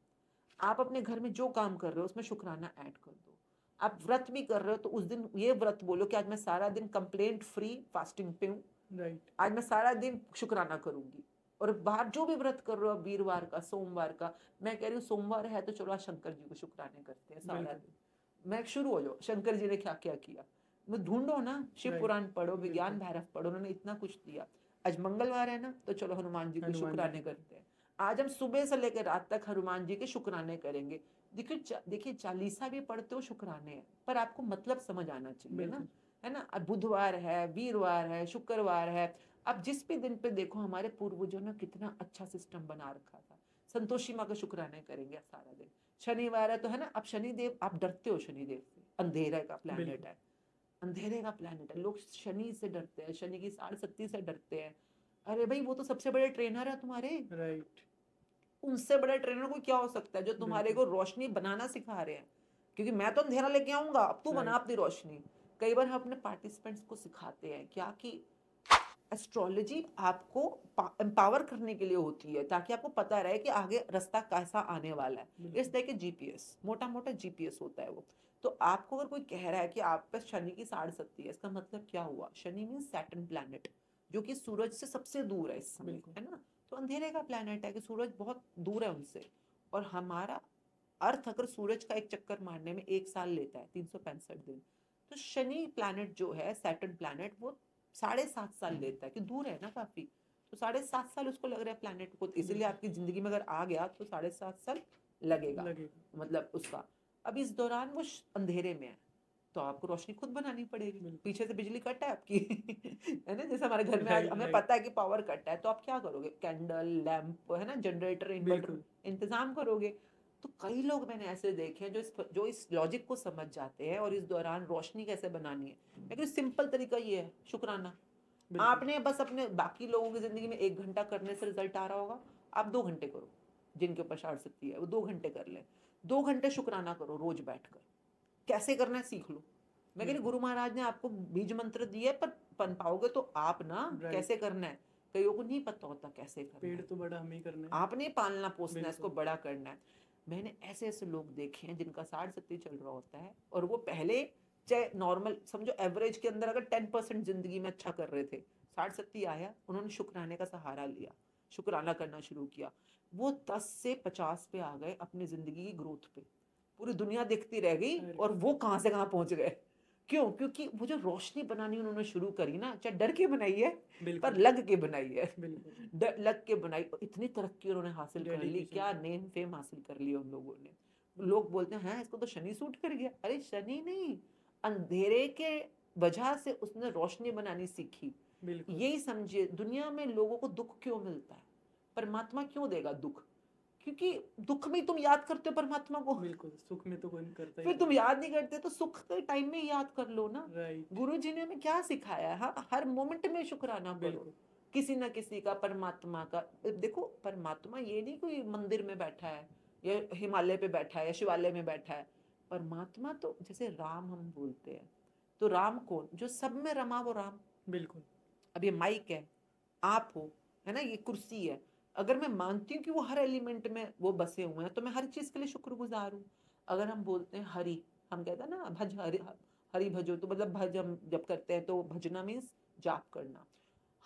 आप अपने घर में जो काम कर रहे हो उसमें शुक्राना ऐड कर दो। आप व्रत भी कर रहे हो तो उस दिन ये व्रत बोलो कि आज मैं सारा दिन कंप्लेंट फ्री फास्टिंग पे हूँ, राइट, आज मैं सारा दिन शुक्राना करूंगी। और बाहर जो भी व्रत कर रहे हो, वीरवार का, सोमवार का, मैं कह रही हूँ सोमवार है तो चलो आज शंकर जी को शुक्राने करते हैं सारा बिल्कुल, दिन। मैं शुरू हो जाओ, शंकर जी ने क्या क्या किया, मैं ढूंढो ना, शिव राइट, पुराण पढ़ो, विज्ञान बिल्कुल, भैरव पढ़ो, उन्होंने इतना कुछ दिया। आज मंगलवार है ना, तो चलो हनुमान जी को हनुमान जी शुक्राने की करते हैं। आज हम सुबह से लेकर रात तक हनुमान जी के शुक्राने करेंगे। देखिए चालीसा भी पढ़ते हो, शुक्राने हैं, पर आपको मतलब समझ आना चाहिए ना, बिल्कुल, है ना? अब बुधवार है, वीरवार है, शुक्रवार है, अब जिस भी दिन पे देखो, हमारे पूर्वजों ने कितना अच्छा सिस्टम बना रखा था। संतोषी माँ का शुक्राने करेंगे सारा दिन। शनिवार है तो, है ना? अब शनिदेव, आप डरते हो शनिदेव से, अंधेरे का प्लैनेट बिल्कुल, है, अंधेरे का प्लैनेट है, लोग शनि से डरते हैं, शनि की साढ़े शक्ति से डरते हैं। अरे भाई वो तो सबसे बड़े ट्रेनर है तुम्हारे, राइट, उनसे बड़ा ट्रेनर कोई क्या हो सकता है जो तुम्हारे बिल्कुल, को रोशनी बनाना सिखा रहे हैं? क्योंकि मैं तो अंधेरा लेके आऊंगा, अब तू बना राइट, अपनी रोशनी। कई बार हम अपने पार्टिसिपेंट्स को सिखाते हैं क्या कि एस्ट्रोलॉजी आपको एम्पावर करने के लिए होती है, ताकि आपको पता रहे कि आगे रास्ता कैसा आने वाला है। इस बिल्कुल तरह के जीपीएस, मोटा मोटा जीपीएस होता है वो। तो आपको अगर कोई कह रहा है कि आप पे शनि की साढ़े शक्ति है, इसका मतलब क्या हुआ? शनि मीन सैटर्न प्लैनेट, जो कि सूरज से सबसे दूर है इस समय, बिल्कुल है ना? तो अंधेरे का प्लैनेट है कि सूरज बहुत दूर है उनसे। और हमारा अर्थ अगर सूरज का एक चक्कर मारने में 1 साल लेता है, 365 दिन, तो शनि प्लैनेट जो है, सैटर्न प्लैनेट, वो 7.5 साल लेता है, कि दूर है ना काफी। तो 7.5 साल उसको लग रहा है प्लैनेट को, तो इसीलिए बिल्कुल आपकी जिंदगी में अगर आ गया तो 7.5 साल लगेगा, लगेगा मतलब उसका। अब इस दौरान वो अंधेरे में है, तो आपको रोशनी खुद बनानी पड़ेगी। बिल्कुल पीछे से बिजली कट है आपकी है ना, जैसे हमारे घर में आज राइट हमें राइट पता है कि पावर कट है, तो आप क्या करोगे? कैंडल, लैंप, है ना, जनरेटर, इन्वर्टर बिल्कुल इंतजाम करोगे। तो कई लोग मैंने ऐसे देखे हैं जो इस लॉजिक को समझ जाते हैं, और इस दौरान रोशनी कैसे बनानी है। लेकिन सिंपल तरीका ये है, शुक्राना। बिल्कुल आपने बस अपने, बाकी लोगों की जिंदगी में 1 घंटा करने से रिजल्ट आ रहा होगा, आप 2 घंटे करो। जिनके ऊपर शार्ट शक्ति है वो 2 घंटे कर ले। 2 घंटे शुक्राना करो रोज बैठकर। कैसे करना है सीख लो। मैं कह रही, बिल्कुल गुरु महाराज ने आपको बीज मंत्र दिए, पर बन पाओगे तो आप ना, कैसे राइट करना है। कईयों को नहीं पता होता कैसे करना पेड़ है। तो बड़ा हमें ही करना है आपने पालना पोसना है, इसको बिल्कुल बड़ा करना है। मैंने ऐसे ऐसे लोग देखे हैं जिनका 60-70 चल रहा होता है, और वो पहले, चाहे नॉर्मल समझो, एवरेज के अंदर अगर 10% जिंदगी में अच्छा कर रहे थे, 60-70 आया, उन्होंने शुक्राने का सहारा लिया, शुक्राना करना शुरू किया, वो 10 से 50 पे आ गए अपनी जिंदगी की ग्रोथ पे। पूरी दुनिया देखती रह गई, अरे और वो कहाँ से कहाँ पहुंच गए। क्यों? क्योंकि वो जो रोशनी बनानी उन्होंने शुरू करी ना, चाहे डर के बनाई है, पर बिल्कुल लग के बनाई है। बिल्कुल लग के बनाई, और इतनी तरक्की उन्होंने हासिल कर ली, डेडिकेशन क्या से नेम फेम हासिल कर लिया उन लोगों ने। लोग बोलते हैं इसको तो शनि सूट कर गया। अरे शनि नहीं, अंधेरे के वजह से उसने रोशनी बनानी सीखी। बिल्कुल यही समझिए, दुनिया में लोगों को दुख क्यों मिलता है? परमात्मा क्यों देगा दुख? क्योंकि दुख में तुम याद करते हो परमात्मा को। बिल्कुल सुख में तो कोई करता ही फिर नहीं तुम याद नहीं करते, तो सुख के टाइम में याद कर लो ना। राइट गुरु जी ने हमें क्या सिखाया है? हाँ, हर मोमेंट में शुक्राना करो, बिल्कुल किसी ना किसी का, परमात्मा का। देखो, परमात्मा ये नहीं कोई मंदिर में बैठा है, या हिमालय पे बैठा है, या शिवालय में बैठा है। परमात्मा तो जैसे राम हम बोलते हैं, तो राम कौन? जो सब में रमा, वो राम। बिल्कुल अब ये माइक है, आप हो, है ना, ये कुर्सी है। अगर मैं मानती हूँ कि वो हर एलिमेंट में वो बसे हुए हैं, तो मैं हर चीज के लिए शुक्रगुजार हूँ। अगर हम बोलते हैं हरि, हम कहते हैं ना भज हरि, हरि भजो, तो मतलब भज हम जब करते हैं तो भजना मीन्स जाप करना।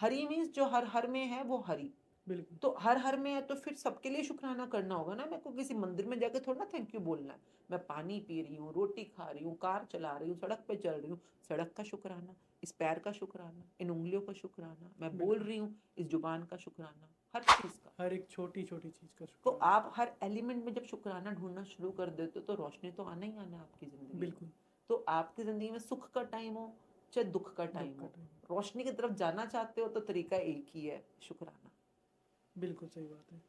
हरि मीन्स जो हर हर में है वो हरि। बिल्कुल तो हर हर में है, तो फिर सबके लिए शुक्राना करना होगा ना। मेरे को किसी मंदिर में जाकर थोड़ा ना थैंक यू बोलना है। मैं पानी पी रही हूँ, रोटी खा रही हूँ, कार चला रही हूँ, सड़क पे चल रही हूँ, सड़क का शुक्राना, इस पैर का शुक्राना, इन उंगलियों का शुक्राना, मैं बोल बिल्कुल रही हूँ, इस जुबान का शुक्राना, हर चीज का। हर एक छोटी छोटी चीज का तो शुक्राना आप हर एलिमेंट में जब शुक्राना ढूंढना शुरू कर देते हो, तो रोशनी तो आना ही आना है आपकी जिंदगी में। बिल्कुल तो आपकी जिंदगी में सुख का टाइम हो, चाहे दुख का दुख टाइम का हो, टाइम रोशनी की तरफ जाना चाहते हो, तो तरीका एक ही है, शुक्राना। बिल्कुल सही बात है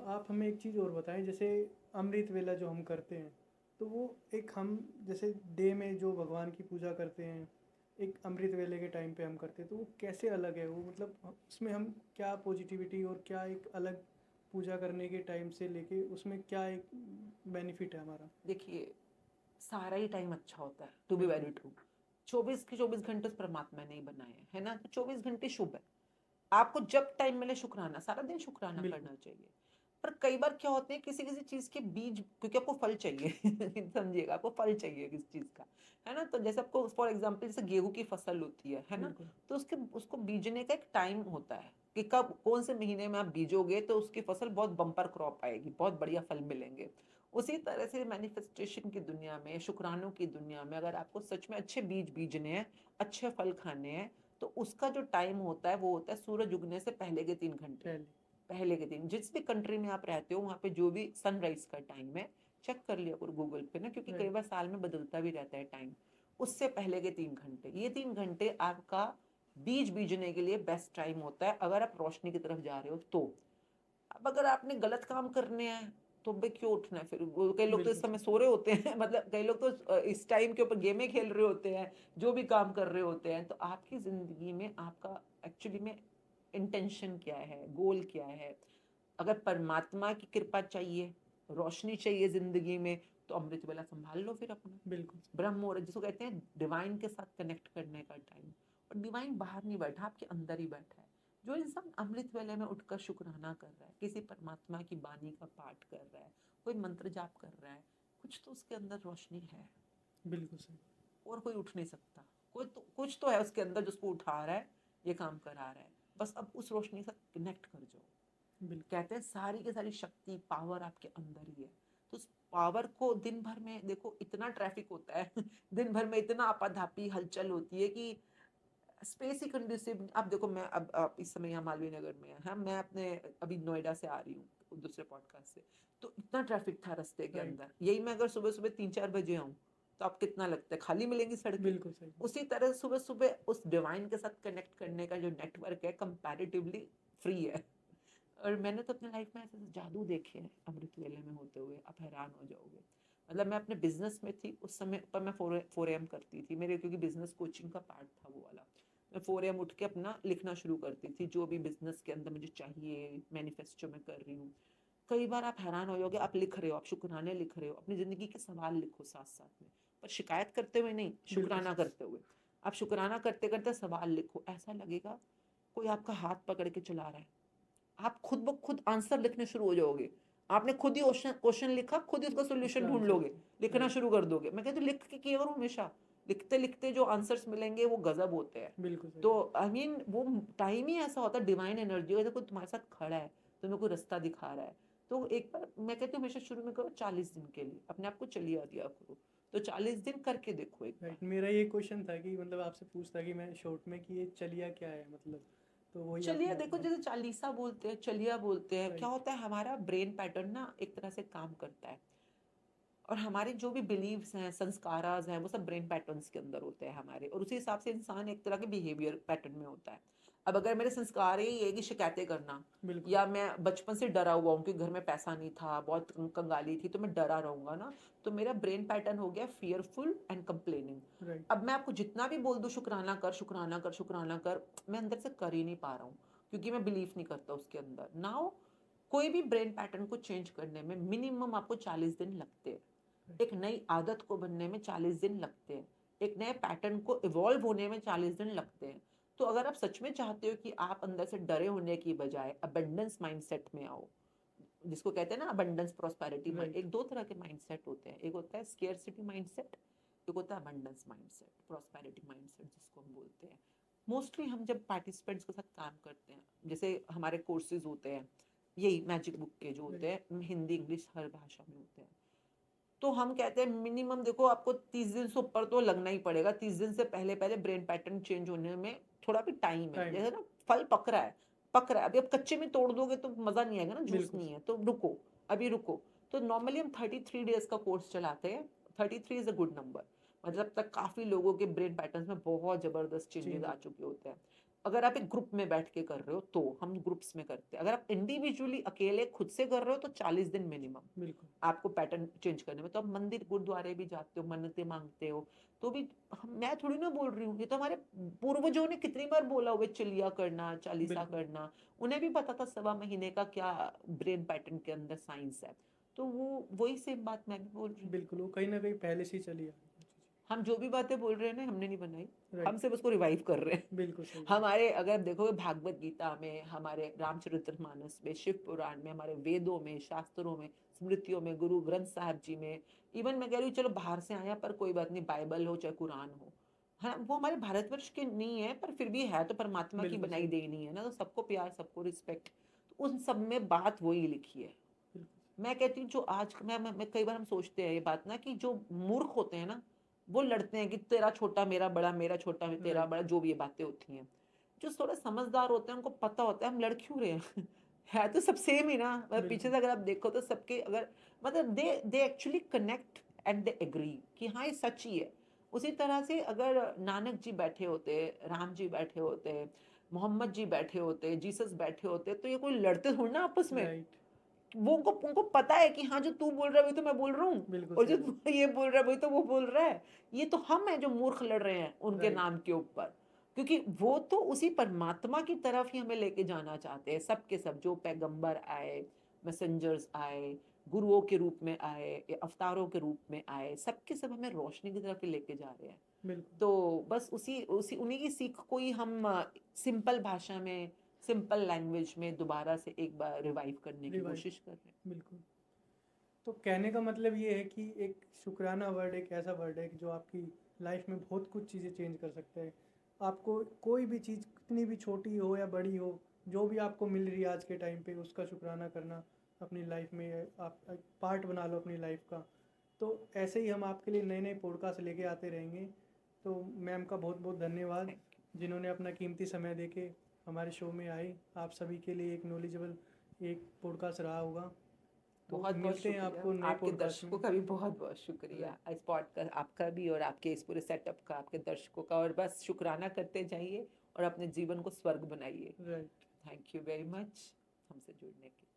आप हमें एक चीज़ और बताएं जैसे अमृत वेला जो हम करते हैं तो वो एक हम जैसे डे में जो भगवान की पूजा करते हैं एक अमृत वेले के टाइम पे हम करते हैं तो वो कैसे अलग है वो मतलब उसमें हम क्या पॉजिटिविटी और क्या एक अलग पूजा करने के टाइम से लेके उसमें क्या एक बेनिफिट है हमारा देखिए, सारा ही टाइम अच्छा होता है, टू बी बिल्कुल वेरी ट्रू। 24 के 24 घंटे उस परमात्मा ने ही बनाए हैं, है ना? तो 24 घंटे शुभ है। आपको जब टाइम मिले शुक्राना, सारा दिन शुक्राना बिल्कुल करना चाहिए। पर कई बार क्या होते हैं, किसी किसी चीज के बीज, क्योंकि आपको फल चाहिए समझिएगा, आपको फल चाहिए किस चीज का, है ना? तो जैसे आपको फॉर एग्जांपल जैसे गेहूं की फसल होती है ना? बिल्कुल तो उसको बीजने का एक टाइम होता है, कि कब कौन से महीने में आप बीजोगे तो उसकी फसल बहुत बम्पर क्रॉप आएगी, बहुत बढ़िया फल मिलेंगे। उसी तरह से मैनिफेस्टेशन की दुनिया में, शुक्रानों की दुनिया में, अगर आपको सच में अच्छे बीज बीजने हैं, अच्छे फल खाने हैं, तो उसका जो टाइम होता है वो होता है सूरज उगने से पहले के 3 घंटे। पहले पहले के दिन, जिस भी कंट्री में आप रहते हो वहाँ पे जो भी सनराइज का टाइम है, चेक कर लिया करो गूगल पे ना, क्योंकि कई राइट बार साल में बदलता भी रहता है टाइम। उससे पहले के 3 घंटे, ये 3 घंटे आपका बीज बीजने के लिए बेस्ट टाइम होता है, अगर आप रोशनी की तरफ जा रहे हो तो। अब अगर आपने गलत काम करने हैं, तो भाई क्यों उठना है फिर? कई लोग तो इस बिल्कुल समय सही सो रहे होते हैं मतलब कई लोग तो इस टाइम के ऊपर गेमें खेल रहे होते हैं, जो भी काम कर रहे होते हैं। तो आपकी जिंदगी में आपका एक्चुअली में इंटेंशन क्या है, गोल क्या है? अगर परमात्मा की कृपा चाहिए, रोशनी चाहिए जिंदगी में, तो अमृत वेला संभाल लो फिर अपना। बिल्कुल ब्रह्म मुहूर्त जिसको कहते हैं डिवाइन के साथ कनेक्ट करने का टाइम। डिवाइन बाहर नहीं बैठा, आपके अंदर ही बैठा है। जो इंसान अमृत वेले में उठकर शुक्राना कर रहा है, किसी परमात्मा की बानी का पाठ कर रहा है, कोई मंत्र जाप कर रहा है, कुछ तो उसके अंदर रोशनी है, बिल्कुल सही। और कोई उठ नहीं सकता। कोई तो कुछ तो है उसके अंदर जिसको उठा रहा है, ये काम करा रहा है। बस अब उस रोशनी से कनेक्ट कर जाओ। बिल्कुल कहते हैं सारी की सारी शक्ति, पावर आपके अंदर ही है। तो उस पावर को दिन भर में देखो, इतना ट्रैफिक होता है दिन भर में इतना आपाधापी हलचल होती है कि स्पेस ही कंड्यूसिव। अब देखो, मैं अब इस समय यहाँ मालवीय नगर में है, मैं अपने अभी नोएडा से आ रही हूँ दूसरे पॉडकास्ट से, तो इतना ट्रैफिक था रास्ते के राइट। अंदर। यही मैं अगर सुबह सुबह 3-4 बजे आऊँ तो आप कितना लगता है खाली मिलेंगी सड़कें। बिल्कुल सही। उसी तरह सुबह सुबह उस डिवाइन के साथ कनेक्ट करने का जो नेटवर्क है कंपैरेटिवली फ्री है। और मैंने तो अपने लाइफ में ऐसे जादू देखे हैं अमृत वेले में होते हुए, आप हैरान हो जाओगे। मतलब मैं अपने बिजनेस में थी उस समय पर, मैं 4 AM करती थी मेरे, क्योंकि बिजनेस कोचिंग का पार्ट था वो वाला। मैं 4 AM उठ के अपना लिखना शुरू करती थी, जो भी बिजनेस के अंदर मुझे चाहिए, मैनिफेस्टो में कर रही हूँ। कई बार आप हैरान हो जाओगे, आप लिख रहे हो, आप शुक्राने लिख रहे हो, अपनी जिंदगी के सवाल लिखो साथ साथ में, पर शिकायत करते हुए नहीं, बिल्कुल शुक्राना सही। करते हुए। आप शुक्राना करते करते सवाल लिखो, ऐसा लगेगा कोई आपका हाथ पकड़ के चला रहा है। आप खुद ब खुद आंसर लिखने शुरू हो जाओगे। आपने खुद ही क्वेश्चन लिखा, खुद ही उसका सोल्यूशन उसका ढूंढ आंसर। लोगे, लिखना राइट। शुरू कर दोगे। मैं कहती हूँ लिख के किया करो हमेशा। लिखते लिखते जो आंसर्स मिलेंगे वो गजब होते हैं। बिल्कुल सही। तो आई मीन वो टाइम ही ऐसा होता है, डिवाइन एनर्जी जैसे कोई तुम्हारे साथ खड़ा है, तुम्हें कोई रास्ता दिखा रहा है। तो एक बार मैं कहती हूँ हमेशा शुरू में करो 40 दिन के लिए, अपने आप को चलिया दिया करो। तो 40 दिन करके देखो एक बार। राइट। मेरा ये क्वेश्चन था कि मतलब आपसे पूछता कि मैं शॉर्ट में कि ये चलिया क्या है मतलब, तो वही चलिए आपने देखो, जैसे चालीसा बोलते हैं, चलिया बोलते हैं, क्या राइट। होता है हमारा ब्रेन पैटर्न ना एक तरह से काम करता है। और हमारे जो भी बिलीव्स हैं, संस्कारास हैं, वो सब ब्रेन पैटर्न्स के अंदर होते हैं हमारे, और उसी हिसाब से इंसान एक तरह के बिहेवियर पैटर्न में होता है। अब अगर मेरे संस्कार ही ये है कि शिकायतें करना, बिल्कुल। या मैं बचपन से डरा हुआ हूँ कि घर में पैसा नहीं था, बहुत कंगाली थी, तो मैं डरा रहूंगा ना, तो मेरा ब्रेन पैटर्न हो गया फियरफुल एंड कंप्लेनिंग। राइट। अब मैं आपको जितना भी बोल दूं शुक्राना कर, शुक्राना कर, शुक्राना कर, मैं अंदर से कर ही नहीं पा रहा हूँ, क्योंकि मैं बिलीव नहीं करता उसके अंदर। नाउ कोई भी ब्रेन पैटर्न को चेंज करने में मिनिमम आपको 40 दिन लगते हैं। एक नई आदत को बनने में 40 दिन लगते हैं। एक नए पैटर्न को इवॉल्व होने में 40 दिन लगते हैं। तो अगर आप सच में चाहते हो कि आप अंदर से डरे होने की बजाय अबंडेंस माइंडसेट में आओ, जिसको कहते हैं ना अबंडेंस प्रॉस्पेरिटी माइंड, राइट। एक दो तरह के माइंडसेट होते हैं, एक होता है स्केर्सिटी माइंडसेट, एक होता है अबंडेंस माइंडसेट, प्रॉस्पेरिटी माइंडसेट जिसको हम बोलते हैं। मोस्टली हम जब पार्टिसिपेंट्स के साथ काम करते हैं, जैसे हमारे कोर्सेज होते हैं, यही मैजिक बुक के जो होते राइट। हैं, हिंदी इंग्लिश हर भाषा में होते हैं, तो हम कहते हैं मिनिमम देखो आपको 30 दिन से ऊपर तो लगना ही पड़ेगा। 30 दिन से पहले पहले ब्रेन पैटर्न चेंज होने में थोड़ा भी टाइम है। टाइम। जैसे ना फल पक रहा है, पक रहा है, अभी आप कच्चे में तोड़ दोगे तो मजा नहीं आएगा ना, जूस बिल्कुल नहीं सही। है, तो रुको, अभी रुको। तो नॉर्मली हम 33 डेज का कोर्स चलाते हैं। 33 इज अ गुड नंबर, मतलब तक काफी लोगों के ब्रेन पैटर्न में बहुत जबरदस्त चेंजेस चेंज आ हो। चुके होते हैं। अगर आप एक ग्रुप में बैठ के कर रहे हो तो हम ग्रुप्स में करते हैं, अगर आप इंडिविजुअली अकेले खुद से कर रहे हो तो 40 दिन मिनिमम बिल्कुल। आपको पैटर्न चेंज करने में। तो आप मंदिर गुरुद्वारे भी जाते हो, मन्नतें मांगते हो, तो भी मैं थोड़ी ना बोल रही हूँ, ये तो हमारे पूर्वजों ने कितनी बार बोला हुआ है, चिलिया करना, चालीसा बिल्कुल। करना। उन्हें भी पता था 1.25 महीने का क्या ब्रेन पैटर्न के अंदर साइंस है। तो वो वही सेम बात मैं भी बोल रही हूँ। बिल्कुल, वो कहीं ना कहीं पहले से ही चली आ रही हम जो भी बातें बोल रहे हैं ना, हमने नहीं बनाई, है। हम राइट। सिर्फ उसको रिवाइव कर रहे हैं। बिल्कुल सही बात। हमारे अगर देखोगे भागवत गीता में, हमारे रामचरितमानस में, शिव पुराण में, हमारे वेदों में, शास्त्रों में, स्मृतियों में, गुरु ग्रंथ साहब जी में, इवन मैं कह रही हूँ चलो बाहर से आया पर कोई बात नहीं, बाइबल हो चाहे कुरान हो, हाँ वो हमारे भारतवर्ष के नहीं है पर फिर भी है, तो परमात्मा की बिल्कुल बनाई सही। देनी है ना, तो सबको प्यार, सबको रिस्पेक्ट, तो उन सब में बात वही लिखी है। बिल्कुल। मैं कहती हूँ जो आज मैं कई बार हम सोचते हैं ये बात ना, कि जो मूर्ख होते हैं ना वो लड़ते हैं कि तेरा छोटा मेरा बड़ा, मेरा छोटा तेरा राइट। बड़ा, जो भी ये बातें होती हैं। जो थोड़े समझदार होते हैं उनको पता होता है हम लड़ क्यों रहे हैं है तो सब सेम ही ना, मतलब पीछे बिल्कुल। से अगर आप देखो तो सबके अगर मतलब they actually connect and they agree कि हाँ ये सच ही है। उसी तरह से अगर नानक जी बैठे होते, राम जी बैठे होते, मोहम्मद जी बैठे होते, जीसस बैठे होते, तो ये कोई लड़ते थोड़ी ना आपस में। राइट। वो उनको उनको पता है कि हाँ जो तू बोल रहा है वही तो मैं बोल रहा हूँ, बिल्कुल और जो सही बात। तू ये बोल रहा है वही तो वो बोल रहा है। ये तो हम हैं जो मूर्ख लड़ रहे हैं उनके राइट। नाम के ऊपर, क्योंकि वो तो उसी परमात्मा की तरफ ही हमें लेके जाना चाहते हैं। सब के सब जो पैगंबर आए, मैसेंजर्स आए, गुरुओं के रूप में आए या अवतारों के रूप में आए, सब के सब हमें रोशनी की तरफ ही लेके जा रहे हैं। बिल्कुल तो बस उसी उसी उन्हीं की सीख को ही हम सिंपल भाषा में, सिंपल लैंग्वेज में दोबारा से एक बार रिवाइव करने की रिवाइव कोशिश कर रहे हैं। बिल्कुल। तो कहने का मतलब ये है कि एक शुक्राना वर्ड एक ऐसा वर्ड है कि जो आपकी लाइफ में बहुत कुछ चीज़ें चेंज कर सकता है। आपको कोई भी चीज़ कितनी भी छोटी हो या बड़ी हो, जो भी आपको मिल रही है आज के टाइम पे, उसका शुक्राना करना अपनी लाइफ में आप एक पार्ट बना लो अपनी लाइफ का। तो ऐसे ही हम आपके लिए नए नए पॉडकास्ट लेके आते रहेंगे। तो मैम का बहुत बहुत धन्यवाद, थैंक यू। जिन्होंने अपना कीमती समय देके हमारे शो में आए। आप सभी के लिए एक नॉलेजेबल एक पॉडकास्ट रहा होगा। तो बहुत बहुत मिलते हैं शुक्रिया, आपको नए आपके पॉडकास्ट दर्शकों में। का भी बहुत बहुत शुक्रिया, राइट इस पॉडकास्ट आपका भी और आपके इस पूरे सेटअप का, आपके दर्शकों का, और बस शुक्राना करते जाइए और अपने जीवन को स्वर्ग बनाइए। Right. Thank you very much हमसे जुड़ने के लिए।